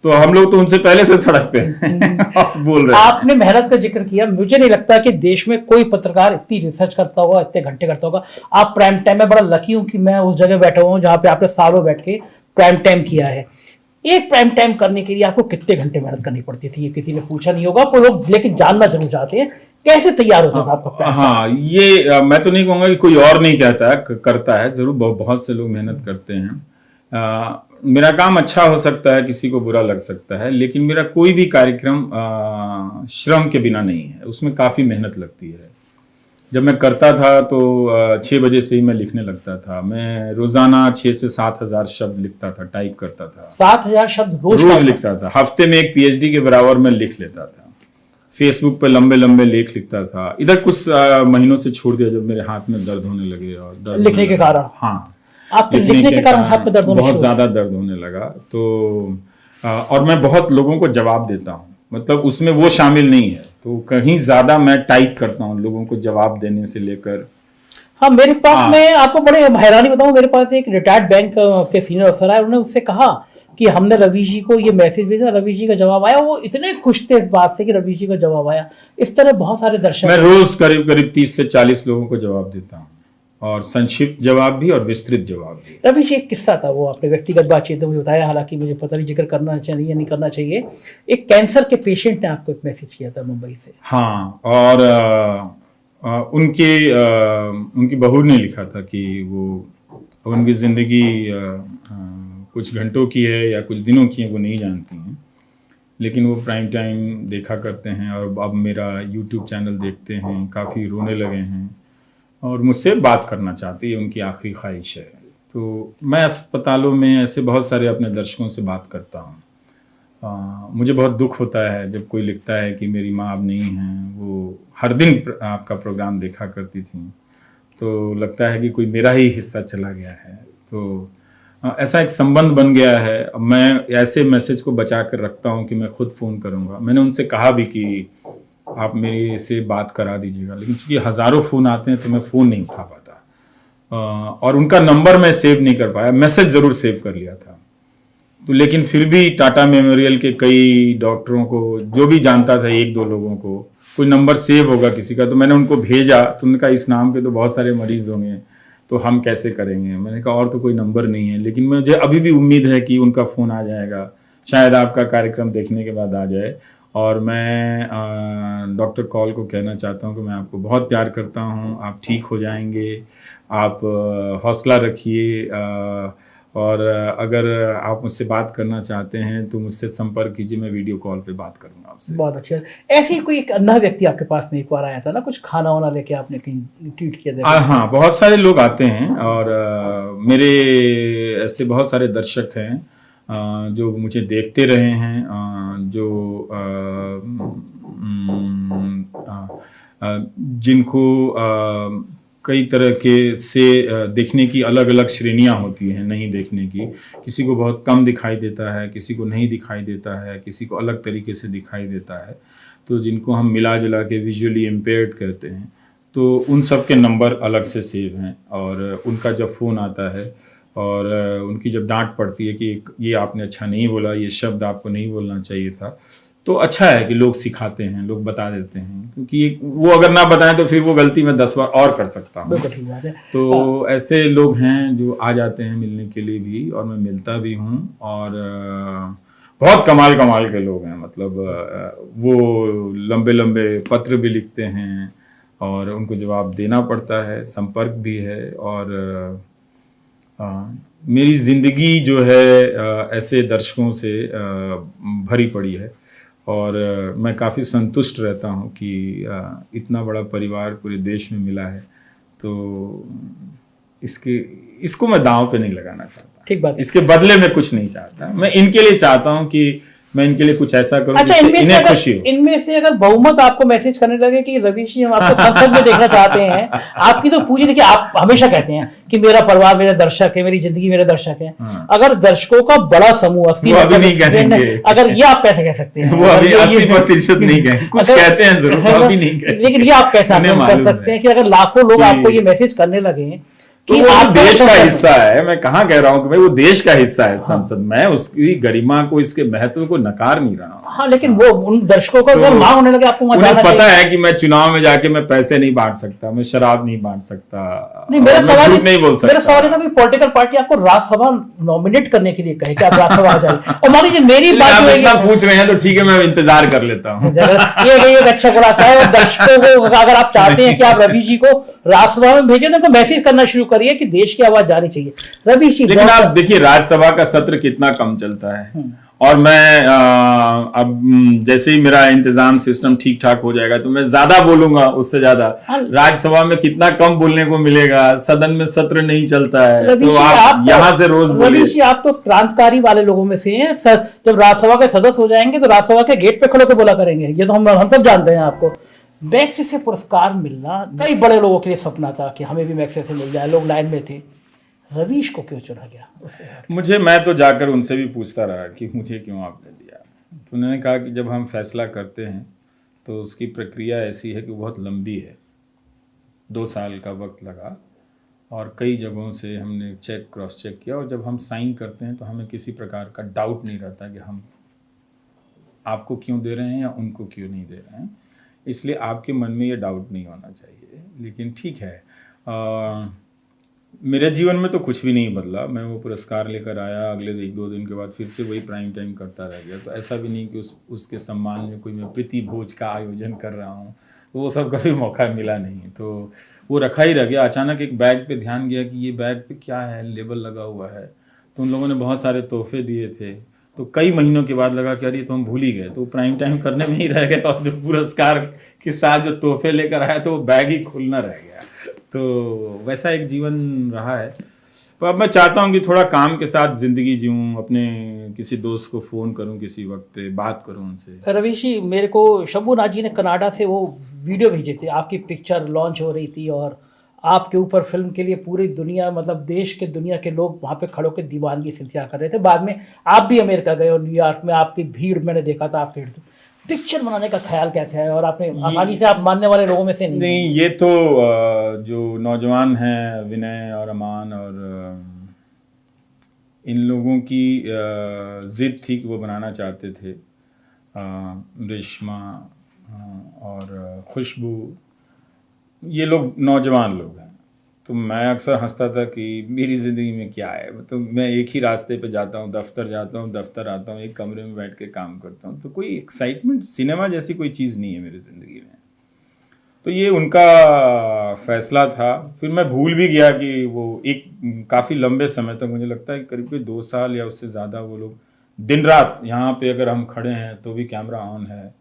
B: तो हम लोग तो उनसे पहले से सड़क पे बोल रहे हैं।
A: आपने मेहनत का जिक्र किया, मुझे नहीं लगता कि देश में कोई पत्रकार इतनी रिसर्च करता होगा, इतने घंटे करता होगा। आप प्राइम टाइम में, बड़ा लकी हूं कि मैं उस जगह बैठा हुआ हूं जहां पे आपने सालों बैठ के प्राइम टाइम किया है। एक प्राइम टाइम करने के लिए आपको कितने घंटे मेहनत करनी पड़ती थी, ये किसी ने पूछा नहीं होगा, पर लोग लेकिन जानना जरूर चाहते हैं, कैसे तैयार होता था आपका?
B: हाँ, ये मैं तो नहीं कहूंगा कि कोई और नहीं कहता है, करता है जरूर, बहुत से लोग मेहनत करते हैं। मेरा काम अच्छा हो सकता है, किसी को बुरा लग सकता है, लेकिन मेरा कोई भी कार्यक्रम श्रम के बिना नहीं है, उसमें काफी मेहनत लगती है। जब मैं करता था तो 6 बजे से ही मैं लिखने लगता था। मैं रोजाना 6 से 7 हजार शब्द लिखता था, टाइप करता था।
A: 7,000 शब्द रोज
B: लिखता था। हफ्ते में एक PhD के बराबर मैं लिख लेता था। फेसबुक पे लंबे लंबे लेख लिखता था। इधर कुछ महीनों से छोड़ दिया जब मेरे हाथ में दर्द होने लगे, और दर्द
A: लिखने के कारण?
B: हाँ,
A: आपके लिखने के कारण हाथ में दर्द होने
B: बहुत ज्यादा दर्द होने लगा। तो और मैं बहुत लोगों को जवाब देता हूँ, मतलब उसमें वो शामिल नहीं है। तो कहीं ज़्यादा मैं टाइप करता हूँ लोगों को जवाब देने से लेकर।
A: हाँ, मेरे पास
B: हाँ।
A: मैं आपको बड़े हैरानी बताऊं, मेरे पास एक रिटायर्ड बैंक के सीनियर अफसर आए, उन्होंने उससे कहा कि हमने रवीश जी को ये मैसेज भेजा, रवीश जी का जवाब आया। वो इतने खुश थे इस बात से कि रवीश जी का जवाब आया। इस तरह बहुत सारे दर्शक
B: मैं रोज करीब करीब 30 से 40 लोगों को जवाब देता हूँ, और संक्षिप्त जवाब भी और विस्तृत जवाब भी।
A: रवीश, एक किस्सा था, वो आपने व्यक्तिगत बातचीत में मुझे बताया, हालांकि मुझे पता नहीं जिक्र करना चाहिए या नहीं करना चाहिए। एक कैंसर के पेशेंट ने आपको एक मैसेज किया था मुंबई से।
B: हाँ, और उनकी बहू ने लिखा था कि वो उनकी ज़िंदगी कुछ घंटों की है या कुछ दिनों की है, वो नहीं जानती हैं, लेकिन वो प्राइम टाइम देखा करते हैं और अब मेरा यूट्यूब चैनल देखते हैं, काफ़ी रोने लगे हैं और मुझसे बात करना चाहती है, उनकी आखिरी ख्वाहिश है। तो मैं अस्पतालों में ऐसे बहुत सारे अपने दर्शकों से बात करता हूँ। मुझे बहुत दुख होता है जब कोई लिखता है कि मेरी माँ अब नहीं है, वो हर दिन आपका प्रोग्राम देखा करती थी, तो लगता है कि कोई मेरा ही हिस्सा चला गया है। तो ऐसा एक संबंध बन गया है। अब मैं ऐसे मैसेज को बचा कर रखता हूँ कि मैं खुद फ़ोन करूँगा। मैंने उनसे कहा भी कि आप मेरे से बात करा दीजिएगा, लेकिन चूंकि हज़ारों फ़ोन आते हैं तो मैं फ़ोन नहीं उठा पाता, और उनका नंबर मैं सेव नहीं कर पाया। मैसेज ज़रूर सेव कर लिया था, तो लेकिन फिर भी टाटा मेमोरियल के कई डॉक्टरों को, जो भी जानता था, एक दो लोगों को कोई नंबर सेव होगा किसी का, तो मैंने उनको भेजा। तो उन्होंने कहा इस नाम पे तो बहुत सारे मरीज होंगे, तो हम कैसे करेंगे। मैंने कहा और तो कोई नंबर नहीं है, लेकिन मुझे अभी भी उम्मीद है कि उनका फ़ोन आ जाएगा, शायद आपका कार्यक्रम देखने के बाद आ जाए। और मैं डॉक्टर कॉल को कहना चाहता हूँ कि मैं आपको बहुत प्यार करता हूँ, आप ठीक हो जाएंगे, आप हौसला रखिए, और अगर आप मुझसे बात करना चाहते हैं तो मुझसे संपर्क कीजिए, मैं वीडियो कॉल पे बात करूंगा आपसे।
A: बहुत अच्छा। ऐसे ही कोई एक अन्ना व्यक्ति आपके पास में एक बार आया था ना, कुछ खाना वाना लेके, आपने कहीं ट्वीट किया था?
B: हाँ, बहुत सारे लोग आते हैं, और मेरे ऐसे बहुत सारे दर्शक हैं जो मुझे देखते रहे हैं, जो जिनको कई तरह के से देखने की अलग अलग श्रेणियां होती हैं, नहीं देखने की। किसी को बहुत कम दिखाई देता है, किसी को नहीं दिखाई देता है, किसी को अलग तरीके से दिखाई देता है। तो जिनको हम मिला जुला के विजुअली इम्पेयर्ड कहते हैं, तो उन सब के नंबर अलग से सेव हैं, और उनका जब फ़ोन आता है और उनकी जब डांट पड़ती है कि ये आपने अच्छा नहीं बोला, ये शब्द आपको नहीं बोलना चाहिए था, तो अच्छा है कि लोग सिखाते हैं, लोग बता देते हैं, क्योंकि वो अगर ना बताएं तो फिर वो गलती मैं 10 बार और कर सकता हूँ।
A: ठीक बात है।
B: तो ऐसे लोग हैं जो आ जाते हैं मिलने के लिए भी, और मैं मिलता भी हूँ, और बहुत कमाल कमाल के लोग हैं। मतलब वो लंबे लंबे पत्र भी लिखते हैं और उनको जवाब देना पड़ता है, संपर्क भी है, और मेरी ज़िंदगी जो है ऐसे दर्शकों से भरी पड़ी है, और मैं काफ़ी संतुष्ट रहता हूँ कि इतना बड़ा परिवार पूरे देश में मिला है। तो इसको मैं दांव पे नहीं लगाना चाहता।
A: ठीक बात है।
B: इसके बदले में कुछ नहीं चाहता। मैं इनके लिए चाहता हूँ कि मैं इनके लिए कुछ ऐसा करूं
A: अच्छा,
B: जिससे इन्हें खुशी हो।
A: इनमें से अगर बहुमत आपको मैसेज करने लगे कि रवीश जी हम आपको संसद में देखना चाहते हैं, आपकी तो पूरी, देखिए आप हमेशा कहते हैं कि मेरा परिवार मेरे दर्शक है, मेरी जिंदगी मेरे दर्शक है। अगर दर्शकों का बड़ा समूह 80%, अगर ये आप कैसे कह सकते हैं?
B: वो अभी 80% नहीं कहे, कुछ कहते हैं जरूर, अभी नहीं कहे।
A: लेकिन ये आप कैसे कर सकते हैं कि अगर लाखों लोग आपको ये मैसेज करने लगे
B: कि वो देश का हिस्सा है? मैं कहाँ कह रहा हूँ कि भाई वो देश का हिस्सा है संसद। मैं उसकी गरिमा को, इसके महत्व को नकार नहीं रहा हूँ।
A: हाँ, लेकिन वो उन दर्शकों का अगर मांग होने लगे आपको,
B: उन्हें पता है कि मैं चुनाव में जाके मैं पैसे नहीं बांट सकता, मैं शराब नहीं बांट सकता,
A: नहीं, मेरा सवाल
B: नहीं बोल सकता।
A: मेरा सवाल था कोई पॉलिटिकल पार्टी आपको राज्यसभा नॉमिनेट करने के लिए कहे कि आप राज्यसभा आ जाइए, और मान लीजिए मेरी बात
B: इतना पूछ रहे हैं तो ठीक है, मैं इंतजार कर लेता हूँ।
A: ये एक अच्छा खुलासा है। और दर्शकों को अगर आप चाहते हैं कि आप रवीश जी को राज्यसभा में भेजें तो मैसेज करना शुरू करिए कि देश की आवाज जानी चाहिए। रवीश जी,
B: लेकिन आप देखिए राज्यसभा का सत्र कितना कम चलता है, और मैं अब जैसे ही मेरा इंतजाम सिस्टम ठीक ठाक हो जाएगा तो मैं ज्यादा बोलूंगा, उससे ज्यादा। राज्यसभा में कितना कम बोलने को मिलेगा, सदन में सत्र नहीं चलता है, तो आप यहाँ से रोज बोलिए।
A: रवीश जी, आप तो क्रांतिकारी वाले लोगों में से हैं। जब राज्यसभा के सदस्य हो जाएंगे तो राज्यसभा के गेट पे खड़े होकर बोला करेंगे, ये तो हम सब जानते हैं। आपको मैग्सेसे से पुरस्कार मिलना कई बड़े लोगों के लिए सपना था कि हमें भी मैग्सेसे से मिल जाए, लोग लाइन में थे। रवीश को क्यों चुना गया?
B: मैं तो जाकर उनसे भी पूछता रहा कि मुझे क्यों आपने दिया। तो उन्होंने कहा कि जब हम फैसला करते हैं तो उसकी प्रक्रिया ऐसी है कि वो बहुत लंबी है, 2 साल का वक्त लगा और कई जगहों से हमने क्रॉस चेक किया, और जब हम साइन करते हैं तो हमें किसी प्रकार का डाउट नहीं रहता कि हम आपको क्यों दे रहे हैं या उनको क्यों नहीं दे रहे हैं, इसलिए आपके मन में ये डाउट नहीं होना चाहिए। लेकिन ठीक है, मेरे जीवन में तो कुछ भी नहीं बदला। मैं वो पुरस्कार लेकर आया, अगले 1-2 दिन के बाद फिर से वही प्राइम टाइम करता रह गया। तो ऐसा भी नहीं कि उसके सम्मान में कोई मैं प्रीति भोज का आयोजन कर रहा हूँ, तो वो सब कभी मौका मिला नहीं। तो वो रखा ही रह गया। अचानक एक बैग पे ध्यान गया कि ये बैग पे क्या है, लेबल लगा हुआ है। तो उन लोगों ने बहुत सारे तोहफे दिए थे, तो कई महीनों के बाद लगा कि अरे तो हम भूल ही गए। तो प्राइम टाइम करने में ही रह गया, और जो पुरस्कार के साथ जो तोहफे लेकर आया तो वो बैग ही खुलना रह गया। तो वैसा एक जीवन रहा है। पर अब मैं चाहता हूँ कि थोड़ा काम के साथ ज़िंदगी जीऊँ, अपने किसी दोस्त को फ़ोन करूँ, किसी वक्त पे बात करूँ उनसे।
A: रवीश जी, मेरे को शंभूनाथ जी ने कनाडा से वो वीडियो भेजे थे, आपकी पिक्चर लॉन्च हो रही थी और आपके ऊपर फिल्म के लिए पूरी दुनिया, मतलब देश के दुनिया के लोग वहाँ पे खड़े होकर दीवानगी से इंतजार कर रहे थे। बाद में आप भी अमेरिका गए और न्यूयॉर्क में आपकी भीड़ मैंने देखा था आपके इर्द। पिक्चर बनाने का ख्याल कैसे है, और आपने आसानी से आप मानने वाले लोगों में से
B: नहीं, ये तो जो नौजवान हैं विनय और अमान और इन लोगों की ज़िद थी कि वो बनाना चाहते थे। रेशमा और खुशबू, ये लोग नौजवान लोग हैं। तो मैं अक्सर हंसता था कि मेरी ज़िंदगी में क्या है, मतलब मैं एक ही रास्ते पे जाता हूँ, दफ्तर जाता हूँ, दफ्तर आता हूँ, एक कमरे में बैठ के काम करता हूँ। तो कोई एक्साइटमेंट, सिनेमा जैसी कोई चीज़ नहीं है मेरी ज़िंदगी में। तो ये उनका फैसला था। फिर मैं भूल भी गया कि वो एक काफ़ी लंबे समय तक, मुझे लगता है करीब 2 साल या उससे ज़्यादा, वो लोग दिन रात यहाँ पे अगर हम खड़े हैं तो भी कैमरा ऑन है।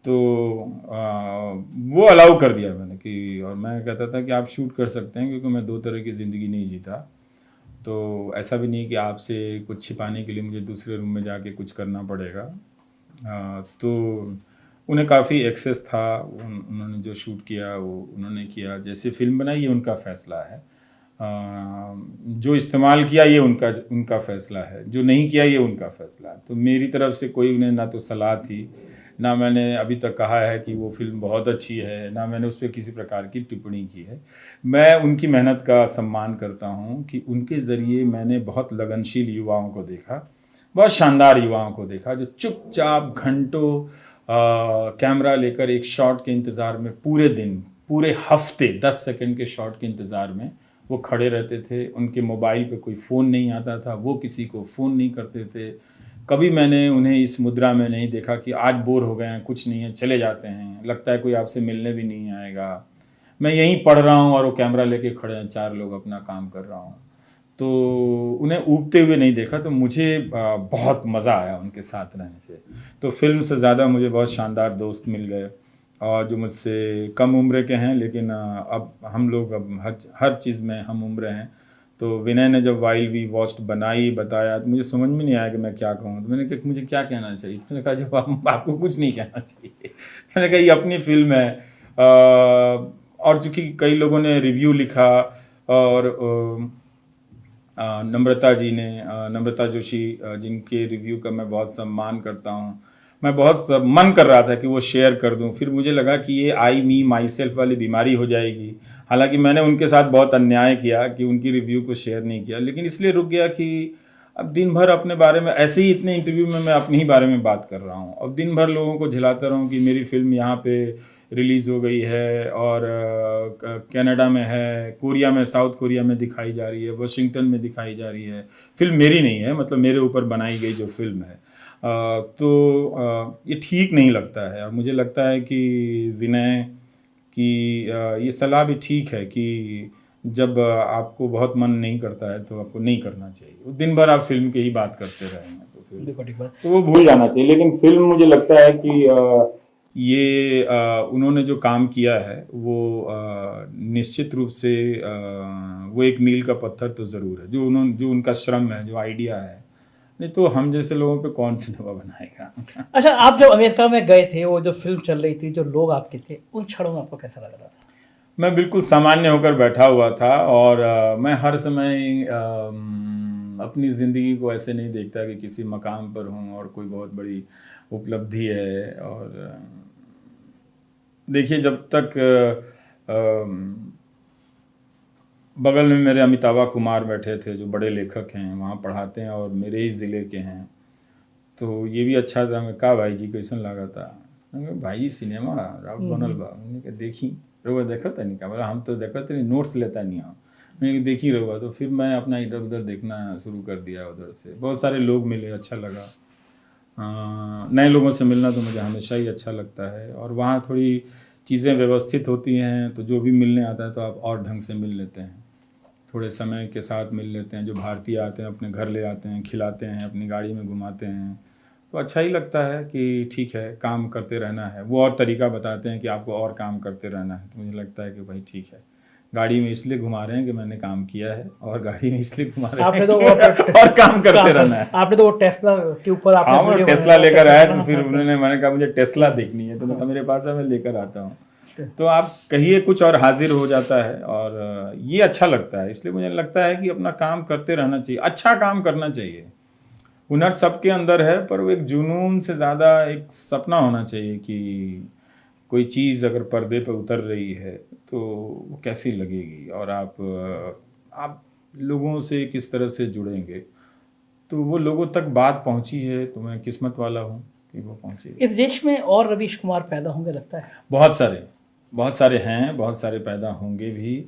B: तो वो अलाउ कर दिया मैंने कि, और मैं कहता था कि आप शूट कर सकते हैं, क्योंकि मैं 2 तरह की ज़िंदगी नहीं जीता। तो ऐसा भी नहीं कि आपसे कुछ छिपाने के लिए मुझे दूसरे रूम में जाके कुछ करना पड़ेगा। तो उन्हें काफ़ी एक्सेस था, उन्होंने जो शूट किया वो उन्होंने किया, जैसे फिल्म बनाई ये उनका फ़ैसला है। जो इस्तेमाल किया ये उनका फ़ैसला है, जो नहीं किया ये उनका फ़ैसला है। तो मेरी तरफ से कोई उन्हें ना तो सलाह थी, ना मैंने अभी तक कहा है कि वो फिल्म बहुत अच्छी है, ना मैंने उस पर किसी प्रकार की टिप्पणी की है। मैं उनकी मेहनत का सम्मान करता हूँ कि उनके ज़रिए मैंने बहुत लगनशील युवाओं को देखा, बहुत शानदार युवाओं को देखा, जो चुपचाप घंटों कैमरा लेकर एक शॉट के इंतज़ार में पूरे दिन, पूरे हफ्ते 10 सेकंड के शॉट के इंतज़ार में वो खड़े रहते थे। उनके मोबाइल पे कोई फ़ोन नहीं आता था, वो किसी को फ़ोन नहीं करते थे। कभी मैंने उन्हें इस मुद्रा में नहीं देखा कि आज बोर हो गए हैं, कुछ नहीं है, चले जाते हैं, लगता है कोई आपसे मिलने भी नहीं आएगा, मैं यहीं पढ़ रहा हूँ और वो कैमरा लेके खड़े हैं, 4 लोग अपना काम कर रहा हूँ। तो उन्हें ऊबते हुए नहीं देखा। तो मुझे बहुत मज़ा आया उनके साथ रहने से। तो फिल्म से ज़्यादा मुझे बहुत शानदार दोस्त मिल गए, और जो मुझसे कम उम्र के हैं, लेकिन अब हम लोग अब हर चीज़ में हम उम्र हैं। तो विनय ने जब वाइल वी वॉच्ड बनाई, बताया, तो मुझे समझ में नहीं आया कि मैं क्या कहूँ। तो मैंने कहा मुझे क्या कहना चाहिए। तो मैंने कहा जब आपको कुछ नहीं कहना चाहिए। मैंने कहा ये अपनी फिल्म है। और चूँकि कई लोगों ने रिव्यू लिखा, और नम्रता जोशी, जिनके रिव्यू का मैं बहुत सम्मान करता हूँ, मैं बहुत मन कर रहा था कि वो शेयर कर दूं। फिर मुझे लगा कि ये आई मी माई सेल्फ वाली बीमारी हो जाएगी। हालांकि मैंने उनके साथ बहुत अन्याय किया कि उनकी रिव्यू को शेयर नहीं किया, लेकिन इसलिए रुक गया कि अब दिन भर अपने बारे में, ऐसे ही इतने इंटरव्यू में मैं अपने ही बारे में बात कर रहा हूँ। अब दिन भर लोगों को झिलाता रहूँ कि मेरी फिल्म यहाँ पे रिलीज़ हो गई है, और कनाडा में है, कोरिया में, साउथ कोरिया में दिखाई जा रही है, वाशिंगटन में दिखाई जा रही है। फिल्म मेरी नहीं है, मतलब मेरे ऊपर बनाई गई जो फिल्म है। तो ये ठीक नहीं लगता है। और मुझे लगता है कि विनय की ये सलाह भी ठीक है कि जब आपको बहुत मन नहीं करता है तो आपको नहीं करना चाहिए। दिन भर आप फिल्म की ही बात करते रहेंगे तो फिर तो वो भूल जाना चाहिए। लेकिन फिल्म, मुझे लगता है कि ये उन्होंने जो काम किया है वो निश्चित रूप से वो एक मील का पत्थर तो ज़रूर है, जो उनका श्रम है, जो आइडिया है। नहीं तो हम जैसे लोगों पे कौन सिनेमा बनाएगा।
A: अच्छा, आप जब अमेरिका में गए थे, वो जो फिल्म चल रही थी, जो लोग आपके थे, उन क्षणों में आपको कैसा लग रहा था?
B: मैं बिल्कुल सामान्य होकर बैठा हुआ था, और मैं हर समय अपनी ज़िंदगी को ऐसे नहीं देखता कि किसी मकाम पर हूँ और कोई बहुत बड़ी उपलब्धि है। और देखिए, जब तक बगल में मेरे अमिताभा कुमार बैठे थे, जो बड़े लेखक हैं, वहाँ पढ़ाते हैं और मेरे ही ज़िले के हैं, तो ये भी अच्छा था। मैं कहा भाई जी कैसन लगा था? मैंने कहा भाई सिनेमा राउत बनल बा। मैंने कहा देखी रहुआ देखता नहीं का? बोला हम तो देखते नहीं, नोट्स लेता नहीं हम। मैंने कहा देखी रहुआ। तो फिर मैं अपना इधर उधर देखना शुरू कर दिया। उधर से बहुत सारे लोग मिले, अच्छा लगा। नए लोगों से मिलना तो मुझे हमेशा ही अच्छा लगता है, और वहाँ थोड़ी चीज़ें व्यवस्थित होती हैं, तो जो भी मिलने आता है तो आप और ढंग से मिल लेते हैं, थोड़े समय के साथ मिल लेते हैं। जो भारतीय आते हैं अपने घर ले आते हैं, खिलाते हैं, अपनी गाड़ी में घुमाते हैं, तो अच्छा ही लगता है कि ठीक है काम करते रहना है। वो और तरीका बताते हैं कि आपको और काम करते रहना है, तो मुझे लगता है कि भाई ठीक है, गाड़ी में इसलिए घुमा रहे हैं कि मैंने काम किया है, और गाड़ी में इसलिए घुमा रहे हैं
A: तो
B: और काम करते रहना है।
A: आपने तो वो टेस्ला के ऊपर
B: हाँ, मैं टेस्ला लेकर आया, तो फिर मैंने कहा मुझे टेस्ला देखनी है, तो मैं मेरे पास है, मैं लेकर आता हूँ। तो आप कहिए कुछ और हाजिर हो जाता है, और ये अच्छा लगता है। इसलिए मुझे लगता है कि अपना काम करते रहना चाहिए, अच्छा काम करना चाहिए। हुनर सबके अंदर है, पर वो एक जुनून से ज़्यादा एक सपना होना चाहिए कि कोई चीज़ अगर पर्दे पर उतर रही है तो वो कैसी लगेगी, और आप लोगों से किस तरह से जुड़ेंगे। तो वो लोगों तक बात पहुंची है, तो मैं किस्मत वाला हूँ कि वो पहुंची।
A: इस देश में और रवीश कुमार पैदा होंगे लगता है?
B: बहुत सारे हैं, बहुत सारे पैदा होंगे भी,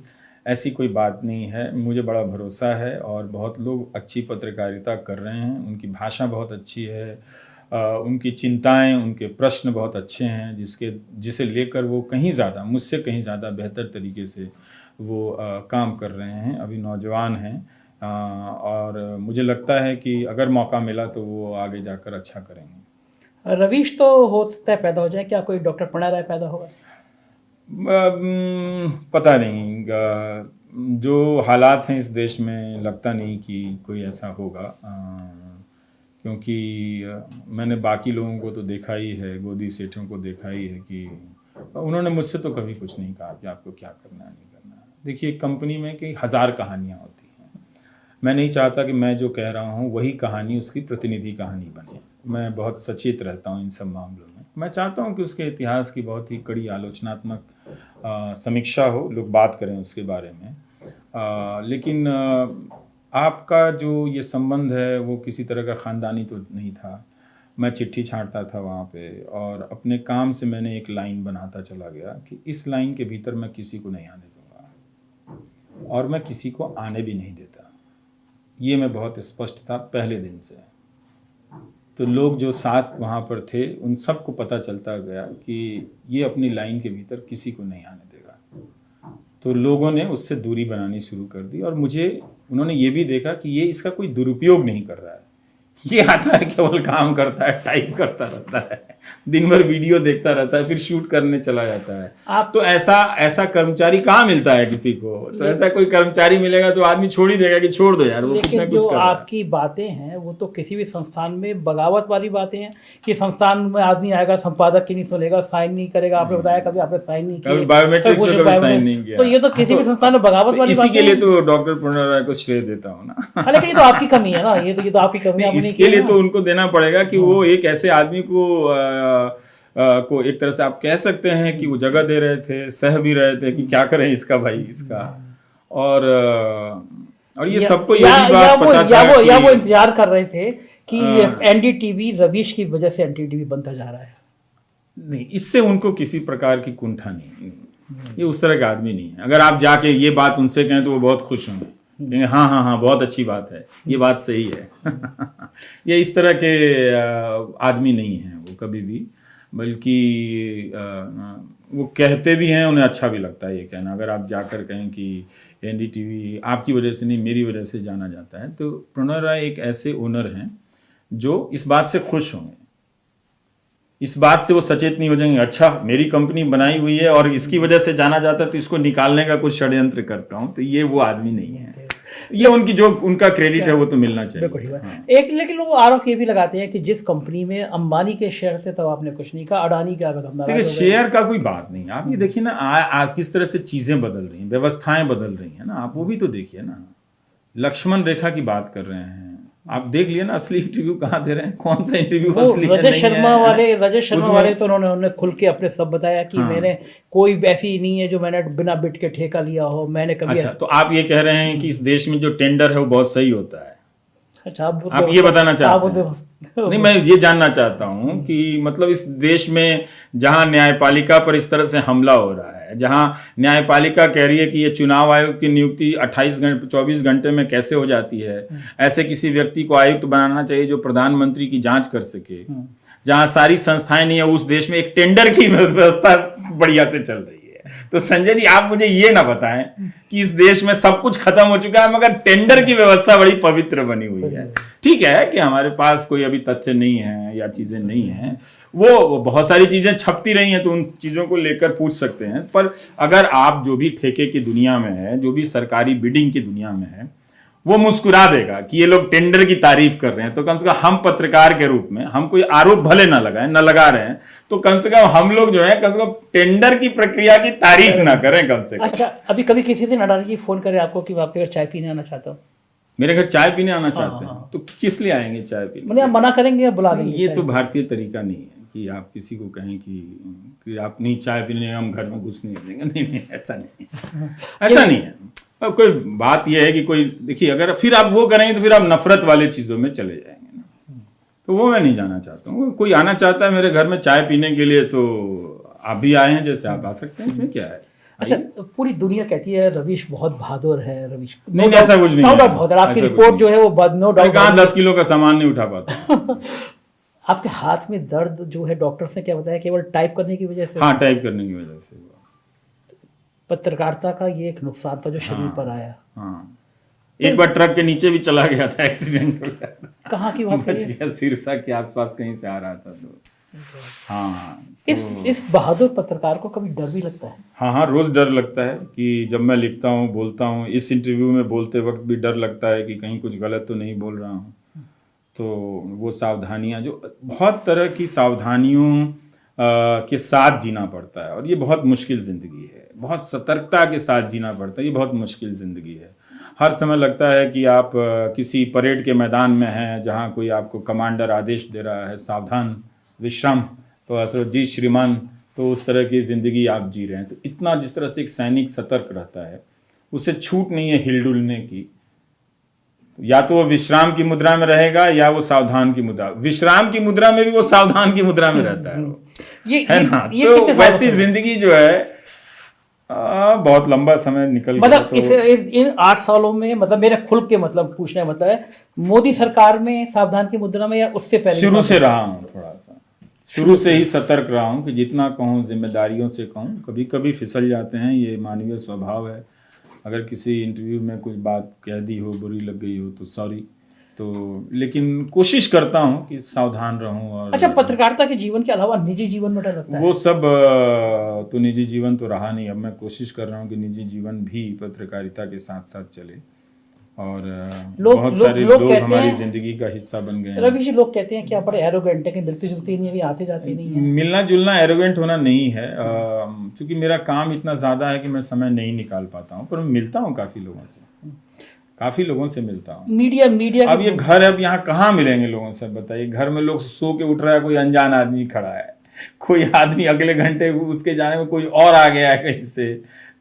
B: ऐसी कोई बात नहीं है। मुझे बड़ा भरोसा है, और बहुत लोग अच्छी पत्रकारिता कर रहे हैं, उनकी भाषा बहुत अच्छी है, उनकी चिंताएं, उनके प्रश्न बहुत अच्छे हैं, जिसे लेकर वो मुझसे कहीं ज़्यादा बेहतर तरीके से वो काम कर रहे हैं। अभी नौजवान हैं, और मुझे लगता है कि अगर मौका मिला तो वो आगे जाकर अच्छा करेंगे।
A: रवीश तो हो सकता है पैदा हो जाए, क्या कोई डॉक्टर प्रणय राय पैदा होगा?
B: पता नहीं, जो हालात हैं इस देश में, लगता नहीं कि कोई ऐसा होगा, क्योंकि मैंने बाकी लोगों को तो देखा ही है, गोदी सेठों को देखा ही है कि उन्होंने मुझसे तो कभी कुछ नहीं कहा कि आपको क्या करना है, नहीं करना है। देखिए, कंपनी में कई हज़ार कहानियाँ होती हैं। मैं नहीं चाहता कि मैं जो कह रहा हूँ वही कहानी उसकी प्रतिनिधि कहानी बने। मैं बहुत सचेत रहता हूँ इन सब मामलों में। मैं चाहता हूँ कि उसके इतिहास की बहुत ही कड़ी आलोचनात्मक समीक्षा हो, लोग बात करें उसके बारे में। लेकिन आपका जो ये संबंध है वो किसी तरह का ख़ानदानी तो नहीं था। मैं चिट्ठी छाँटता था वहाँ पे, और अपने काम से मैंने एक लाइन बनाता चला गया कि इस लाइन के भीतर मैं किसी को नहीं आने दूँगा, और मैं किसी को आने भी नहीं देता। ये मैं बहुत स्पष्ट था पहले दिन से। तो लोग जो साथ वहाँ पर थे उन सबको पता चलता गया कि ये अपनी लाइन के भीतर किसी को नहीं आने देगा। तो लोगों ने उससे दूरी बनानी शुरू कर दी, और उन्होंने ये भी देखा कि ये इसका कोई दुरुपयोग नहीं कर रहा है। ये आता है, केवल काम करता है, टाइप करता रहता है, दिन भर वीडियो देखता रहता है, फिर शूट करने चला जाता है। तो ऐसा कर्मचारी कहाँ मिलता है किसी को? तो ऐसा कोई कर्मचारी मिलेगा तो आदमी छोड़ ही देगा कि छोड़ दो यार, वो कुछ ना कुछ कर रहा है।
A: आपकी बातें हैं वो तो किसी भी संस्थान में बगावत वाली बातें हैं कि संस्थान में आदमी आएगा, संपादक की नहीं सुनेगा, साइन नहीं करेगा। आपने बताया कभी आपने साइन नहीं किया,
B: बायोमेट्रिक्स में कभी साइन नहीं किया,
A: तो ये तो किसी भी संस्थान में बगावत वाली
B: इसी के लिए तो डॉक्टर प्रणय राय को श्रेय देता हूँ ना।
A: लेकिन ये तो आपकी कमी है ना, ये तो आपकी कमी है।
B: इसके लिए तो उनको देना पड़ेगा कि वो एक ऐसे आदमी को एक तरह से आप कह सकते हैं कि वो जगह दे रहे थे, सह भी रहे थे कि क्या करें इसका भाई इसका, और ये सबको ये भी बात पता था
A: या वो इंतजार कर रहे थे कि एनडीटीवी रवीश की वजह से एनडीटीवी बनता जा रहा है।
B: नहीं, इससे उनको किसी प्रकार की कुंठा नहीं, ये उस तरह का आदमी नहीं है। अगर आप जाके ये बात उनसे कहें तो वो बहुत खुश होंगे, हाँ बहुत अच्छी बात है, ये बात सही है। ये इस तरह के आदमी नहीं है वो कभी भी, बल्कि वो कहते भी हैं, उन्हें अच्छा भी लगता है ये कहना। अगर आप जाकर कहें कि एनडीटीवी आपकी वजह से नहीं मेरी वजह से जाना जाता है, तो प्रणय राय एक ऐसे ओनर हैं जो इस बात से खुश होंगे, इस बात से वो सचेत नहीं हो जाएंगे अच्छा मेरी कंपनी बनाई हुई है और इसकी वजह से जाना जाता है तो इसको निकालने का कुछ षड्यंत्र करता हूँ, तो ये वो आदमी नहीं है। ये उनकी जो उनका क्रेडिट है वो तो मिलना चाहिए।
A: हाँ। एक लेकिन लोग आरोप ये भी लगाते हैं कि जिस कंपनी में अंबानी के शेयर थे तब आपने कुछ नहीं कहा, अडानी का
B: देखिए शेयर का कोई बात नहीं, आप ये देखिए ना किस तरह से चीजें बदल रही हैं, व्यवस्थाएं बदल रही हैं ना, आप वो भी तो देखिए ना। लक्ष्मण रेखा की बात कर रहे हैं, आप देख लिए ना असली इंटरव्यू कहाँ दे रहे हैं, कौन सा इंटरव्यू
A: वो
B: असली है
A: रजत
B: नहीं
A: शर्मा
B: है।
A: वाले तो उन्होंने खुल के अपने सब बताया कि
B: हाँ।
A: मैंने कोई ऐसी नहीं है जो मैंने बिना बिट के ठेका लिया हो, मैंने कभी
B: अच्छा, तो आप ये कह रहे हैं कि इस देश में जो टेंडर है वो बहुत सही होता है,
A: अच्छा
B: आप ये बताना चाहते हैं? नहीं, मैं ये जानना चाहता हूं कि मतलब इस देश में जहां न्यायपालिका पर इस तरह से हमला हो रहा है, जहां न्यायपालिका कह रही है कि ये चुनाव आयोग की नियुक्ति 24 घंटे में कैसे हो जाती है, ऐसे किसी व्यक्ति को आयुक्त बनाना चाहिए जो प्रधानमंत्री की जांच कर सके, जहां सारी संस्थाएं नहीं है, उस देश में एक टेंडर की व्यवस्था बढ़िया से चल रही है। तो संजय जी, आप मुझे ये ना बताएं कि इस देश में सब कुछ खत्म हो चुका है मगर टेंडर की व्यवस्था बड़ी पवित्र बनी हुई है। ठीक है कि हमारे पास कोई अभी तथ्य नहीं है या चीजें नहीं है, वो बहुत सारी चीजें छपती रही हैं तो उन चीजों को लेकर पूछ सकते हैं, पर अगर आप जो भी ठेके की दुनिया में है, जो भी सरकारी बिडिंग की दुनिया में है, वो मुस्कुरा देगा कि ये लोग टेंडर की तारीफ कर रहे हैं, तो कम से कम हम पत्रकार के रूप में, हम कोई आरोप भले ना लगाएं, ना लगा रहे हैं, तो कम से कम हम लोग जो है कम से कम टेंडर की प्रक्रिया की तारीफ ना करें कम से कम।
A: अच्छा, अभी कभी किसी दिन अडानी जी फोन करे आपको कि मैं आपके घर चाय पीने आना चाहता हूँ,
B: मेरे घर चाय पीने आना चाहते हैं, तो किस लिए आएंगे चाय पीने?
A: मैंने आप मना करेंगे या बुला लेंगे?
B: ये तो भारतीय तरीका नहीं है कि आप किसी को कहें कि आप नहीं चाय पीने, हम घर में घुस नहीं देंगे। नहीं, ऐसा नहीं है, ऐसा नहीं है। अब कोई बात यह है कि कोई, देखिए, अगर फिर आप वो करेंगे तो फिर आप नफरत वाले चीजों में चले जाएंगे ना, तो वो मैं नहीं जाना चाहता हूँ। कोई आना चाहता है मेरे घर में चाय पीने के लिए तो आप भी आए हैं, जैसे आप आ सकते हैं, इसमें क्या है।
A: अच्छा, पूरी दुनिया कहती है रवीश बहुत बहादुर है, रवीश
B: नहीं, ऐसा कुछ नहीं,
A: नो डाउट बहुत, आपकी रिपोर्ट जो है वो नो डाउट,
B: कहाँ 10 किलो का सामान नहीं उठा पाता।
A: आपके हाथ में दर्द जो है डॉक्टर्स ने क्या बताया, केवल टाइप करने की वजह से?
B: हाँ, टाइप करने की वजह से।
A: पत्रकारिता का ये एक नुकसान था जो शरीर पर आया।
B: हाँ, एक बार ट्रक के नीचे भी चला गया था, एक्सीडेंट हो गया था।
A: कहाँ की बात है?
B: सिरसा के आसपास कहीं से आ रहा था तो। हाँ,
A: इस बहादुर पत्रकार को कभी डर भी लगता है?
B: हाँ, रोज डर लगता है कि जब मैं लिखता हूँ, बोलता हूँ, इस इंटरव्यू में बोलते वक्त भी डर लगता है कि कहीं कुछ गलत तो नहीं बोल रहा हूँ। तो वो सावधानियाँ, जो बहुत तरह की सावधानियों के साथ जीना पड़ता है, और ये बहुत मुश्किल ज़िंदगी है, बहुत सतर्कता के साथ जीना पड़ता है, ये बहुत मुश्किल ज़िंदगी है। हर समय लगता है कि आप किसी परेड के मैदान में हैं जहाँ कोई आपको कमांडर आदेश दे रहा है, सावधान, विश्राम, तो ऐसा जी श्रीमान, तो उस तरह की ज़िंदगी आप जी रहे हैं। तो इतना जिस तरह से एक सैनिक सतर्क रहता है, उसे छूट नहीं है हिलडुलने की, या तो वो विश्राम की मुद्रा में रहेगा या वो सावधान की मुद्रा, विश्राम की मुद्रा में भी वो सावधान की मुद्रा में रहता है, है ना। तो वैसी जिंदगी जो है बहुत लंबा समय निकल गया।
A: मतलब इन 8 सालों में, मतलब मेरा खुल के मतलब पूछने का मतलब है, मोदी सरकार में सावधान की मुद्रा में या उससे पहले?
B: शुरू से रहा हूँ, थोड़ा सा शुरू से ही सतर्क रहा हूँ कि जितना कहूँ, जिम्मेदारियों से कहूँ, कभी कभी फिसल जाते हैं, ये मानवीय स्वभाव है। अगर किसी इंटरव्यू में कुछ बात कह दी हो, बुरी लग गई हो तो सॉरी, तो लेकिन कोशिश करता हूँ कि सावधान रहूँ। और
A: अच्छा, पत्रकारिता के जीवन के अलावा निजी जीवन में डर लगता है?
B: वो सब तो निजी जीवन तो रहा नहीं। अब मैं कोशिश कर रहा हूँ कि निजी जीवन भी पत्रकारिता के साथ साथ चले, और बहुत सारे लोग हमारी जिंदगी का हिस्सा बन गए हैं।
A: रवि जी, लोग कहते हैं कि आप बड़े एरोगेंट हैं, कि मिलती जुलती नहीं है, आते जाते नहीं है।
B: मिलना जुलना एरोगेंट होना नहीं है, क्योंकि मेरा काम इतना ज़्यादा है कि मैं समय नहीं निकाल पाता हूँ, पर मिलता हूँ काफ़ी लोगों से मिलता हूँ।
A: मीडिया
B: अब ये घर, अब यहाँ कहाँ मिलेंगे लोगों से, बताइए। घर में लोग सो के उठ रहा है, कोई अनजान आदमी खड़ा है, कोई आदमी अगले घंटे उसके जाने में कोई और आ गया है कहीं से,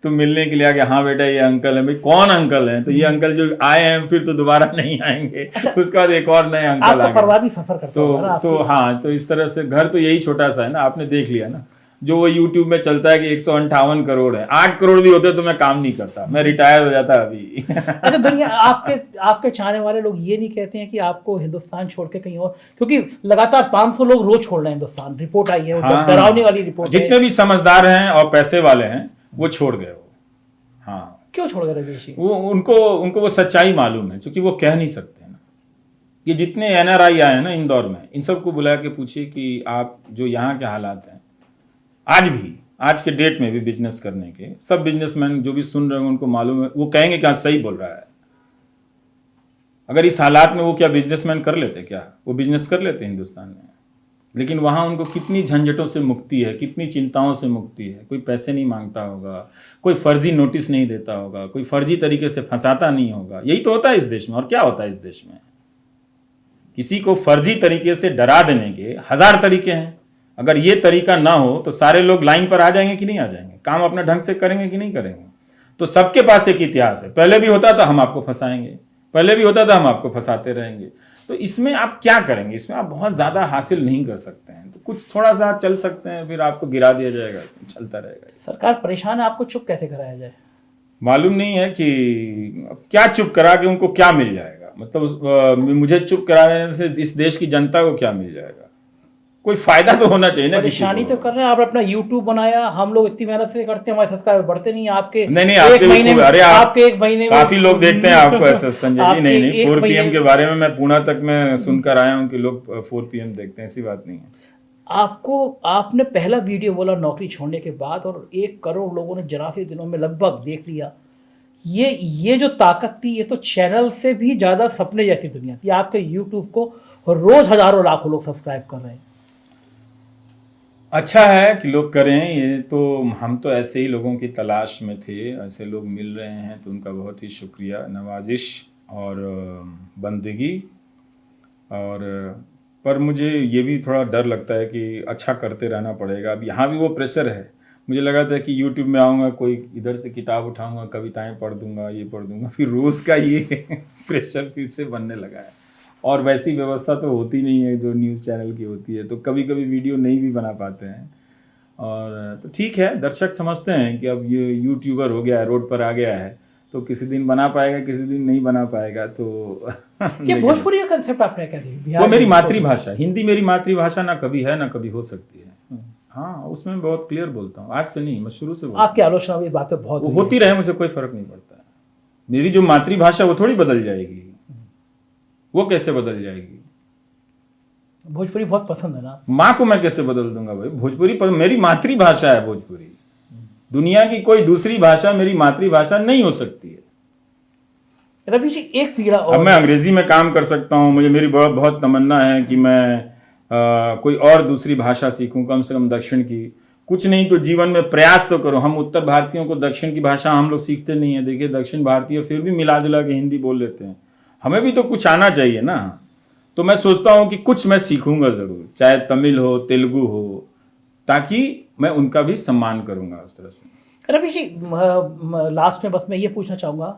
B: तो मिलने के लिए आ गया, हाँ बेटा ये अंकल है। भाई कौन अंकल है? तो ये अंकल जो आए हैं फिर तो दोबारा नहीं आएंगे। अच्छा, उसके बाद एक और नए अंकल आ गए।
A: प्रवासी सफर करते हो
B: तो हाँ, तो इस तरह से घर तो यही छोटा सा है ना, आपने देख लिया ना, जो वो यूट्यूब में चलता है कि 158 करोड़ है। 8 करोड़ भी होते तो मैं काम नहीं करता, मैं रिटायर हो जाता अभी।
A: अच्छा, दुनिया आपके चाहने वाले लोग ये नहीं कहते हैं कि आपको हिंदुस्तान छोड़ के कहीं और, क्योंकि लगातार 500 लोग रोज छोड़ रहे हैं हिंदुस्तान, रिपोर्ट आई है, डरावने वाली रिपोर्ट।
B: जितने भी समझदार हैं और पैसे वाले हैं वो छोड़ गए। हाँ,
A: क्यों छोड़ गए रवीश जी?
B: वो उनको वो सच्चाई मालूम है, क्योंकि वो कह नहीं सकते ना। ये जितने NRI आए हैं ना इंदौर में, इन सबको बुला के पूछिए कि आप जो यहाँ के हालात हैं, आज के डेट में भी बिजनेस करने के, सब बिजनेसमैन जो भी सुन रहे हैं उनको मालूम है, वो कहेंगे क्या सही बोल रहा है। अगर इस हालात में वो क्या बिजनेसमैन कर लेते, क्या वो बिजनेस कर लेते हिंदुस्तान में? लेकिन वहाँ उनको कितनी झंझटों से मुक्ति है, कितनी चिंताओं से मुक्ति है। कोई पैसे नहीं मांगता होगा, कोई फर्जी नोटिस नहीं देता होगा, कोई फर्जी तरीके से फंसाता नहीं होगा। यही तो होता है इस देश में, और क्या होता है इस देश में? किसी को फर्जी तरीके से डरा देने के 1000 तरीके हैं। अगर ये तरीका ना हो तो सारे लोग लाइन पर आ जाएंगे कि नहीं आ जाएंगे, काम अपने ढंग से करेंगे कि नहीं करेंगे। तो सबके पास एक इतिहास है, पहले भी होता था हम आपको फंसाएंगे, पहले भी होता था हम आपको फंसाते रहेंगे। तो इसमें आप क्या करेंगे, इसमें आप बहुत ज्यादा हासिल नहीं कर सकते हैं। तो कुछ थोड़ा सा चल सकते हैं, फिर आपको गिरा दिया जाएगा, चलता रहेगा।
A: सरकार परेशान है, आपको चुप कैसे कराया जाए?
B: मालूम नहीं है कि क्या चुप करा के उनको क्या मिल जाएगा। मतलब मुझे चुप कराने से इस देश की जनता को क्या मिल जाएगा? कोई फायदा तो होना चाहिए ना।
A: परेशानी तो कर रहे हैं। आप अपना YouTube बनाया, हम लोग इतनी मेहनत से करते हैं, हमारे सब्सक्राइबर बढ़ते नहीं। आपके
B: नहीं
A: एक महीने में,
B: अरे
A: आपके एक महीने में
B: काफी लोग देखते हैं आपको ऐसा संजय जी। नहीं 4 PM के बारे में मैं पुणे तक में सुनकर आया हूँ कि लोग 4 PM देखते हैं, ऐसी बात नहीं है।
A: आपने पहला वीडियो बोला नौकरी छोड़ने के बाद, और 1 करोड़ लोगों ने जरा से दिनों में लगभग देख लिया। ये जो ताकत थी, ये तो चैनल से भी ज्यादा सपने जैसी दुनिया थी। आपके YouTube को रोज हजारों लाखों लोग सब्सक्राइब कर रहे हैं।
B: अच्छा है कि लोग करें, ये तो हम तो ऐसे ही लोगों की तलाश में थे, ऐसे लोग मिल रहे हैं तो उनका बहुत ही शुक्रिया, नवाजिश और बंदगी। और पर मुझे ये भी थोड़ा डर लगता है कि अच्छा करते रहना पड़ेगा। अब यहाँ भी वो प्रेशर है। मुझे लगा था कि YouTube में आऊँगा, कोई इधर से किताब उठाऊँगा, कविताएं पढ़ दूँगा, ये पढ़ दूँगा, फिर रोज़ का ये प्रेशर फिर से बनने लगा है। और वैसी व्यवस्था तो होती नहीं है जो न्यूज़ चैनल की होती है, तो कभी कभी वीडियो नहीं भी बना पाते हैं। और तो ठीक है, दर्शक समझते हैं कि अब ये यूट्यूबर हो गया है, रोड पर आ गया है, तो किसी दिन बना पाएगा, किसी दिन नहीं बना पाएगा। तो
A: ये भोजपुरी का कंसेप्ट आपने क्या दिया?
B: वो मेरी मातृभाषा, हिंदी मेरी मातृभाषा ना कभी है ना कभी हो सकती है। हाँ, उसमें बहुत क्लियर बोलता हूँ, आज से नहीं, मैं शुरू से बोलता हूँ।
A: आपकी आलोचना भी बात पे बहुत
B: होती रहे, मुझे कोई फर्क नहीं पड़ता है। मेरी जो मातृभाषा वो थोड़ी बदल जाएगी, वो कैसे बदल जाएगी?
A: भोजपुरी बहुत पसंद है ना।
B: माँ को मैं कैसे बदल दूंगा भाई? भोजपुरी मेरी मातृभाषा है भोजपुरी। दुनिया की कोई दूसरी भाषा मेरी मातृभाषा नहीं हो सकती है।
A: रवि जी, एक पीड़ा और,
B: अब मैं अंग्रेजी में काम कर सकता हूँ, मुझे मेरी बहुत तमन्ना है कि मैं कोई और दूसरी भाषा सीखूं, कम से कम दक्षिण की। कुछ नहीं तो जीवन में प्रयास तो करो। हम उत्तर भारतीयों को दक्षिण की भाषा हम लोग सीखते नहीं है। देखिए दक्षिण भारतीय फिर भी मिला जुला के हिंदी बोल लेते हैं, हमें भी तो कुछ आना चाहिए ना। तो मैं सोचता हूँ कि कुछ मैं सीखूंगा जरूर, चाहे तमिल हो, तेलुगु हो, ताकि मैं उनका भी सम्मान करूंगा उस तरह से।
A: रवि जी, लास्ट में बस मैं ये पूछना चाहूँगा,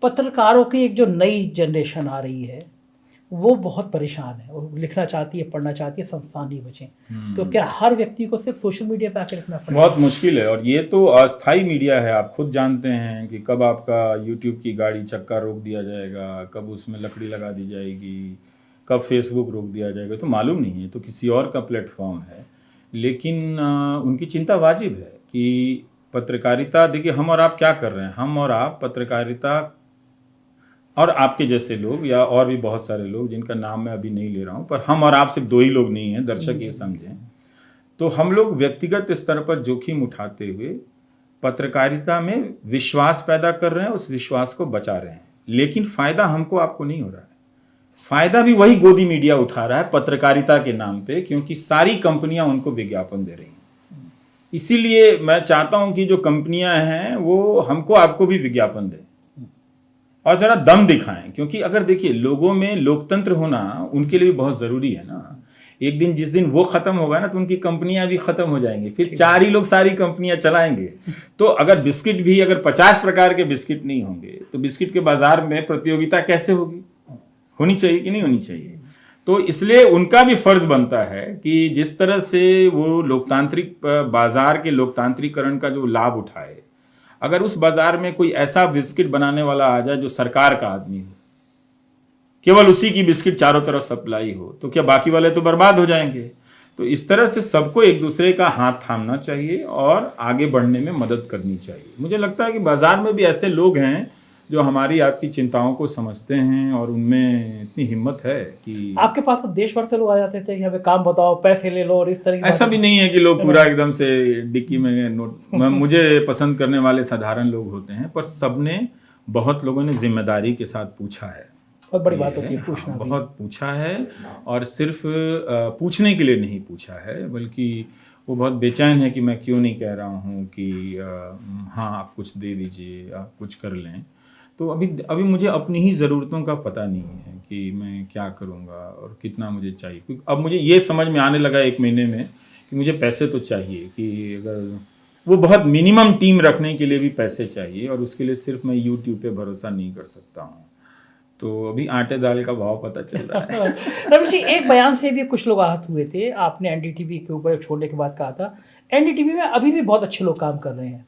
A: पत्रकारों की एक जो नई जनरेशन आ रही है वो बहुत परेशान है, वो लिखना चाहती है, पढ़ना चाहती है, संस्थान नहीं बचे। तो क्या हर व्यक्ति को सिर्फ सोशल मीडिया पे आकर लिखना पड़ेगा?
B: बहुत मुश्किल है, और ये तो अस्थाई मीडिया है। आप खुद जानते हैं कि कब आपका यूट्यूब की गाड़ी चक्का रोक दिया जाएगा, कब उसमें लकड़ी लगा दी जाएगी, कब फेसबुक रोक दिया जाएगा, तो मालूम नहीं है। तो किसी और का प्लेटफॉर्म है, लेकिन उनकी चिंता वाजिब है कि पत्रकारिता, देखिए हम और आप क्या कर रहे हैं, हम और आप पत्रकारिता, और आपके जैसे लोग या और भी बहुत सारे लोग जिनका नाम मैं अभी नहीं ले रहा हूँ, पर हम और आप सिर्फ 2 ही लोग नहीं हैं, दर्शक ये समझें। तो हम लोग व्यक्तिगत स्तर पर जोखिम उठाते हुए पत्रकारिता में विश्वास पैदा कर रहे हैं, उस विश्वास को बचा रहे हैं। लेकिन फायदा हमको आपको नहीं हो रहा है। फायदा भी वही गोदी मीडिया उठा रहा है पत्रकारिता के नाम पे, क्योंकि सारी कंपनियां उनको विज्ञापन दे रही हैं। इसीलिए मैं चाहता हूं कि जो कंपनियां हैं वो हमको आपको भी विज्ञापन दें और जरा दम दिखाएं। क्योंकि अगर देखिए लोगों में लोकतंत्र होना उनके लिए भी बहुत जरूरी है ना। एक दिन जिस दिन वो खत्म होगा ना तो उनकी कंपनियां भी खत्म हो जाएंगी, फिर 4 ही लोग सारी कंपनियां चलाएंगे। तो अगर बिस्किट भी, अगर 50 प्रकार के बिस्किट नहीं होंगे तो बिस्किट के बाजार में प्रतियोगिता कैसे होगी? होनी चाहिए कि नहीं होनी चाहिए? तो इसलिए उनका भी फर्ज बनता है कि जिस तरह से वो लोकतांत्रिक बाजार के लोकतांत्रिकरण का जो लाभ उठाए, अगर उस बाजार में कोई ऐसा बिस्किट बनाने वाला आ जाए जो सरकार का आदमी हो, केवल उसी की बिस्किट चारों तरफ सप्लाई हो, तो क्या बाकी वाले तो बर्बाद हो जाएंगे? तो इस तरह से सबको एक दूसरे का हाथ थामना चाहिए और आगे बढ़ने में मदद करनी चाहिए। मुझे लगता है कि बाजार में भी ऐसे लोग हैं जो हमारी आपकी चिंताओं को समझते हैं और उनमें इतनी हिम्मत है कि
A: आपके पास तो देश भर से लोग आ जाते थे कि हमें काम बताओ, पैसे ले लो, और इस तरह की
B: ऐसा भी नहीं है कि लोग पूरा एकदम से डिक्की में नोट। मुझे पसंद करने वाले साधारण लोग होते हैं, पर सबने, बहुत लोगों ने जिम्मेदारी के साथ पूछा है।
A: बहुत बड़ी बात होती है पूछना।
B: बहुत पूछा है, और सिर्फ पूछने के लिए नहीं पूछा है, बल्कि वो बहुत बेचैन है कि मैं क्यों नहीं कह रहा हूँ कि हाँ आप कुछ दे दीजिए, आप कुछ कर लें। तो अभी मुझे अपनी ही ज़रूरतों का पता नहीं है कि मैं क्या करूँगा और कितना मुझे चाहिए, क्योंकि अब मुझे ये समझ में आने लगा 1 महीने में कि मुझे पैसे तो चाहिए, कि अगर वो बहुत मिनिमम टीम रखने के लिए भी पैसे चाहिए, और उसके लिए सिर्फ मैं यूट्यूब पे भरोसा नहीं कर सकता हूँ। तो अभी आटे दाल का भाव पता चल रहा है।
A: रवि जी, एक बयान से भी कुछ लोग आहत हुए थे, आपने एनडीटीवी के ऊपर छोड़ने के बाद कहा था एनडीटीवी में अभी भी बहुत अच्छे लोग काम कर रहे हैं,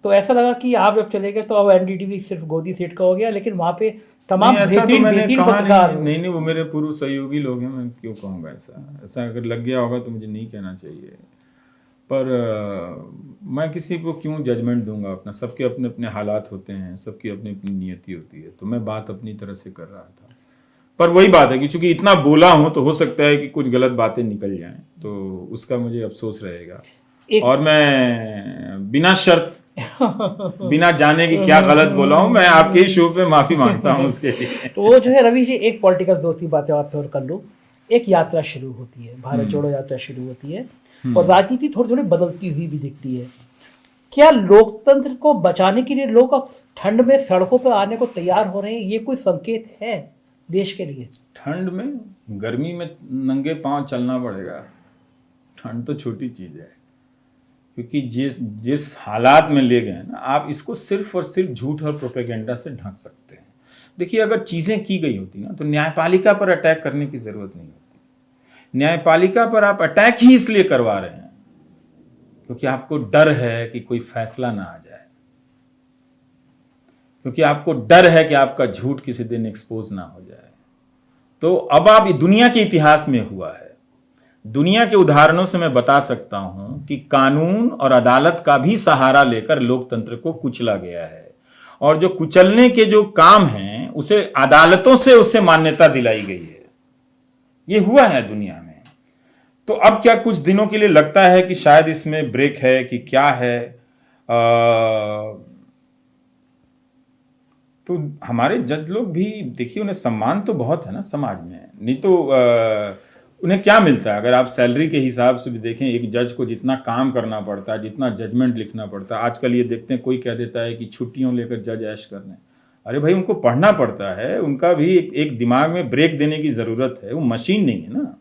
A: तो ऐसा लगा कि आप जब चले गए तो अब एनडीटीवी सिर्फ गोदी सेठ का हो गया, लेकिन वहाँ पे तमाम
B: नहीं, ऐसा तो
A: बेहतरीन
B: मैंने
A: बेहतरीन
B: कहा
A: पत्रकार
B: नहीं, वो मेरे पूर्व सहयोगी लोग हैं, मैं क्यों कहूँगा ऐसा अगर लग गया होगा तो मुझे नहीं कहना चाहिए। पर मैं किसी को क्यों जजमेंट दूंगा अपना, सबके अपने अपने हालात होते हैं, सबकी अपनी अपनी नियति होती है, तो मैं बात अपनी तरह से कर रहा था। पर वही बात है कि चूंकि इतना बोला हूं तो हो सकता है कि कुछ गलत बातें निकल जाएं, तो उसका मुझे अफसोस रहेगा। और मैं बिना शर्त बिना जाने कि क्या गलत बोला हूं, मैं आपके ही शो पे माफी मांगता हूं उसके लिए।
A: तो वो जो है रवि जी, एक पॉलिटिकल 2-3 बातें आपसे और कर लूँ। एक यात्रा शुरू होती है, भारत जोड़ो यात्रा शुरू होती है, और राजनीति थोड़ी थोड़ी बदलती हुई भी दिखती है। क्या लोकतंत्र को बचाने के लिए लोग अब ठंड में सड़कों पर आने को तैयार हो रहे हैं? ये कोई संकेत है देश के लिए?
B: ठंड में, गर्मी में नंगे पांव चलना पड़ेगा। ठंड तो छोटी चीज है, क्योंकि जिस हालात में ले गए ना, आप इसको सिर्फ और सिर्फ झूठ और प्रोपेगेंडा से ढक सकते हैं। देखिए, अगर चीजें की गई होती ना तो न्यायपालिका पर अटैक करने की जरूरत नहीं होती। न्यायपालिका पर आप अटैक ही इसलिए करवा रहे हैं क्योंकि आपको डर है कि कोई फैसला ना आ जाए, क्योंकि आपको डर है कि आपका झूठ किसी दिन एक्सपोज ना हो जाए। तो अब आप दुनिया के इतिहास में हुआ है, दुनिया के उदाहरणों से मैं बता सकता हूं कि कानून और अदालत का भी सहारा लेकर लोकतंत्र को कुचला गया है, और जो कुचलने के जो काम हैं उसे अदालतों से उससे मान्यता दिलाई गई है। ये हुआ है दुनिया में। तो अब क्या कुछ दिनों के लिए लगता है कि शायद इसमें ब्रेक है कि क्या है? तो हमारे जज लोग भी देखिए, उन्हें सम्मान तो बहुत है ना समाज में, नहीं तो उन्हें क्या मिलता है? अगर आप सैलरी के हिसाब से भी देखें, एक जज को जितना काम करना पड़ता है, जितना जजमेंट लिखना पड़ता है, आजकल ये देखते हैं कोई कह देता है कि छुट्टियों लेकर जज ऐश करने। अरे भाई, उनको पढ़ना पड़ता है, उनका भी एक दिमाग में ब्रेक देने की ज़रूरत है। वो मशीन नहीं है ना,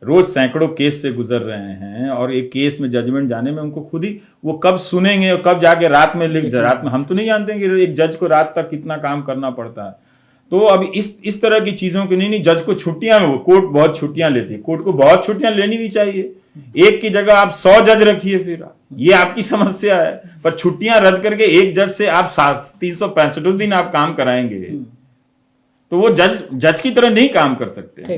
B: रोज सैकड़ों केस से गुजर रहे हैं, और एक केस में जजमेंट जाने में उनको खुद ही वो कब सुनेंगे और कब जाके रात में हम तो नहीं जानते कि एक जज को रात तक कितना काम करना पड़ता है। तो अब इस तरह की चीजों के नहीं, जज को छुट्टियां में, वो कोर्ट बहुत छुट्टियां लेती है, कोर्ट को बहुत छुट्टियां लेनी भी चाहिए। एक की जगह आप 100 जज रखिए, फिर ये आपकी समस्या है। पर छुट्टियां रद्द करके एक जज से आप 365 दिन आप काम कराएंगे, तो वो जज की तरह नहीं काम कर सकते।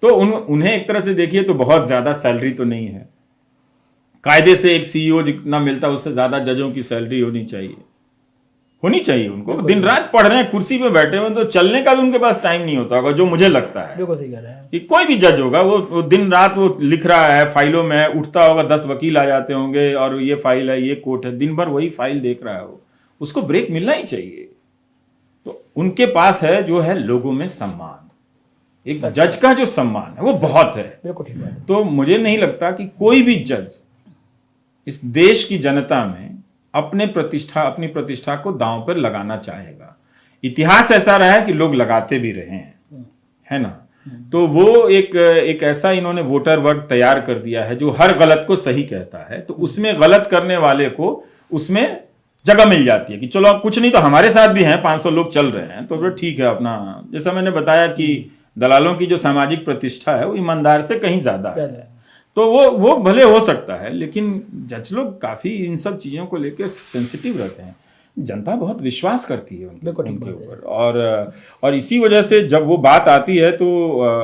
B: तो उन्हें एक तरह से देखिए तो बहुत ज्यादा सैलरी तो नहीं है। कायदे से एक सीईओ जितना मिलता है उससे ज्यादा जजों की सैलरी होनी चाहिए उनको। दिन रात पढ़ रहे हैं, कुर्सी पे बैठे हुए, तो चलने का भी उनके पास टाइम नहीं होता होगा, जो मुझे लगता है कि कोई भी जज होगा वो दिन रात वो लिख रहा है, फाइलों में उठता होगा, 10 वकील आ जाते होंगे, और ये फाइल है, ये कोर्ट है, दिन भर वही फाइल देख रहा है वो। उसको ब्रेक मिलना ही चाहिए। तो उनके पास है जो है लोगों में सम्मान, एक जज का जो सम्मान है वो बहुत है। तो मुझे नहीं लगता कि कोई भी जज इस देश की जनता में अपनी प्रतिष्ठा को दांव पर लगाना चाहेगा। इतिहास ऐसा रहा है कि लोग लगाते भी रहे हैं, है ना? तो वो एक ऐसा इन्होंने वोटर वर्ग तैयार कर दिया है जो हर गलत को सही कहता है, तो उसमें गलत करने वाले को उसमें जगह मिल जाती है कि चलो अब कुछ नहीं तो हमारे साथ भी हैं, 500 लोग चल रहे हैं, तो ठीक है अपना। जैसा मैंने बताया कि दलालों की जो सामाजिक प्रतिष्ठा है वो ईमानदार से कहीं ज्यादा है, तो वो भले हो सकता है, लेकिन जज लोग काफी इन सब चीजों को लेकर सेंसिटिव रहते हैं। जनता बहुत विश्वास करती है उनके ऊपर, और इसी वजह से जब वो बात आती है तो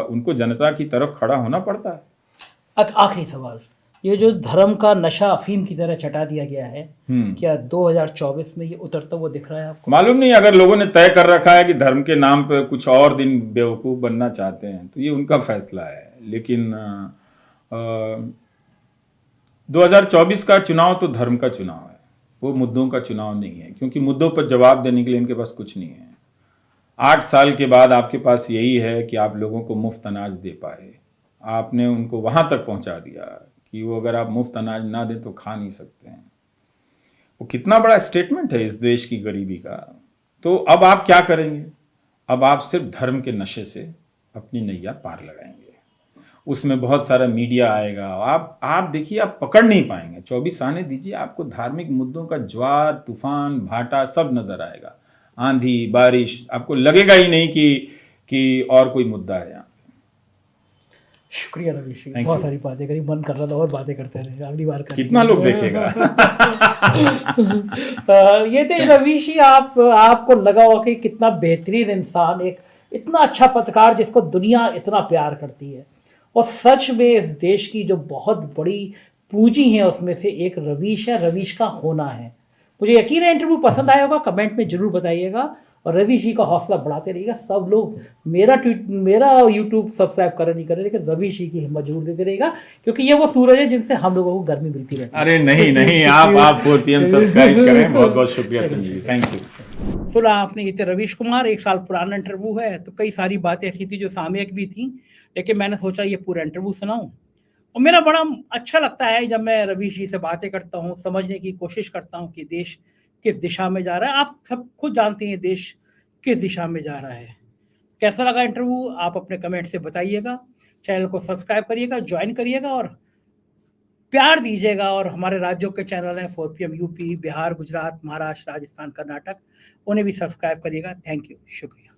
B: उनको जनता की तरफ खड़ा होना पड़ता है।
A: आखिरी सवाल, ये जो धर्म का नशा अफीम की तरह चटा दिया गया है, क्या 2024 में ये उतरता हुआ दिख रहा है आपको?
B: मालूम नहीं, अगर लोगों ने तय कर रखा है कि धर्म के नाम पर कुछ और दिन बेवकूफ बनना चाहते हैं तो ये उनका फैसला है, लेकिन 2024 का चुनाव तो धर्म का चुनाव है, वो मुद्दों का चुनाव नहीं है, क्योंकि मुद्दों पर जवाब देने के लिए इनके पास कुछ नहीं है। 8 साल के बाद आपके पास यही है कि आप लोगों को मुफ्त अनाज दे पाए, आपने उनको वहां तक पहुंचा दिया कि वो अगर आप मुफ्त अनाज ना दें तो खा नहीं सकते हैं। वो कितना बड़ा स्टेटमेंट है इस देश की गरीबी का। तो अब आप क्या करेंगे? अब आप सिर्फ धर्म के नशे से अपनी नैया पार लगाएंगे। उसमें बहुत सारा मीडिया आएगा, आप देखिए, आप पकड़ नहीं पाएंगे। 24 आने दीजिए, आपको धार्मिक मुद्दों का ज्वार तूफान भाटा सब नजर आएगा, आंधी बारिश, आपको लगेगा ही नहीं कि और कोई मुद्दा है यहाँ।
A: शुक्रिया रवीश जी,
B: Thank
A: बहुत
B: you.
A: सारी बातें करी, मन कर रहा था और बातें करते रहे, अगली बार करेंगे।
B: कितना लोग देखेगा?
A: ये थे रवीश जी। आपको लगा होगा कि कितना बेहतरीन इंसान, एक इतना अच्छा पत्रकार जिसको दुनिया इतना प्यार करती है। और सच में इस देश की जो बहुत बड़ी पूंजी है उसमें से एक रवीश है, रवीश का होना है। मुझे यकीन है इंटरव्यू पसंद आया होगा, कमेंट में जरूर बताइएगा और रवीश जी का हौसला बढ़ाते रहिएगा। सब लोग मेरा यूट्यूब सब्सक्राइब करें नहीं करें, लेकिन रवीश जी की हिम्मत जरूर देते रहेगा, क्योंकि ये वो सूरज है जिनसे हम लोगों को गर्मी मिलती रहती है।
B: अरे नहीं, आप 4 PM सब्सक्राइब करें। बहुत बहुत शुक्रिया संजीव, थैंक यू।
A: सुना आपने, ये थे रवीश कुमार। 1 साल पुराना इंटरव्यू है, तो कई सारी बातें ऐसी थी जो सामयिक भी थी, लेकिन मैंने सोचा ये पूरा इंटरव्यू सुनाऊं। और मेरा बड़ा अच्छा लगता है जब मैं रवीश जी से बातें करता हूँ, समझने की कोशिश करता हूँ कि देश किस दिशा में जा रहा है। आप सब खुद जानते हैं देश किस दिशा में जा रहा है। कैसा लगा इंटरव्यू, आप अपने कमेंट से बताइएगा। चैनल को सब्सक्राइब करिएगा, ज्वाइन करिएगा और प्यार दीजिएगा। और हमारे राज्यों के चैनल हैं 4 PM यूपी, बिहार, गुजरात, महाराष्ट्र, राजस्थान, कर्नाटक, उन्हें भी सब्सक्राइब करिएगा। थैंक यू, शुक्रिया।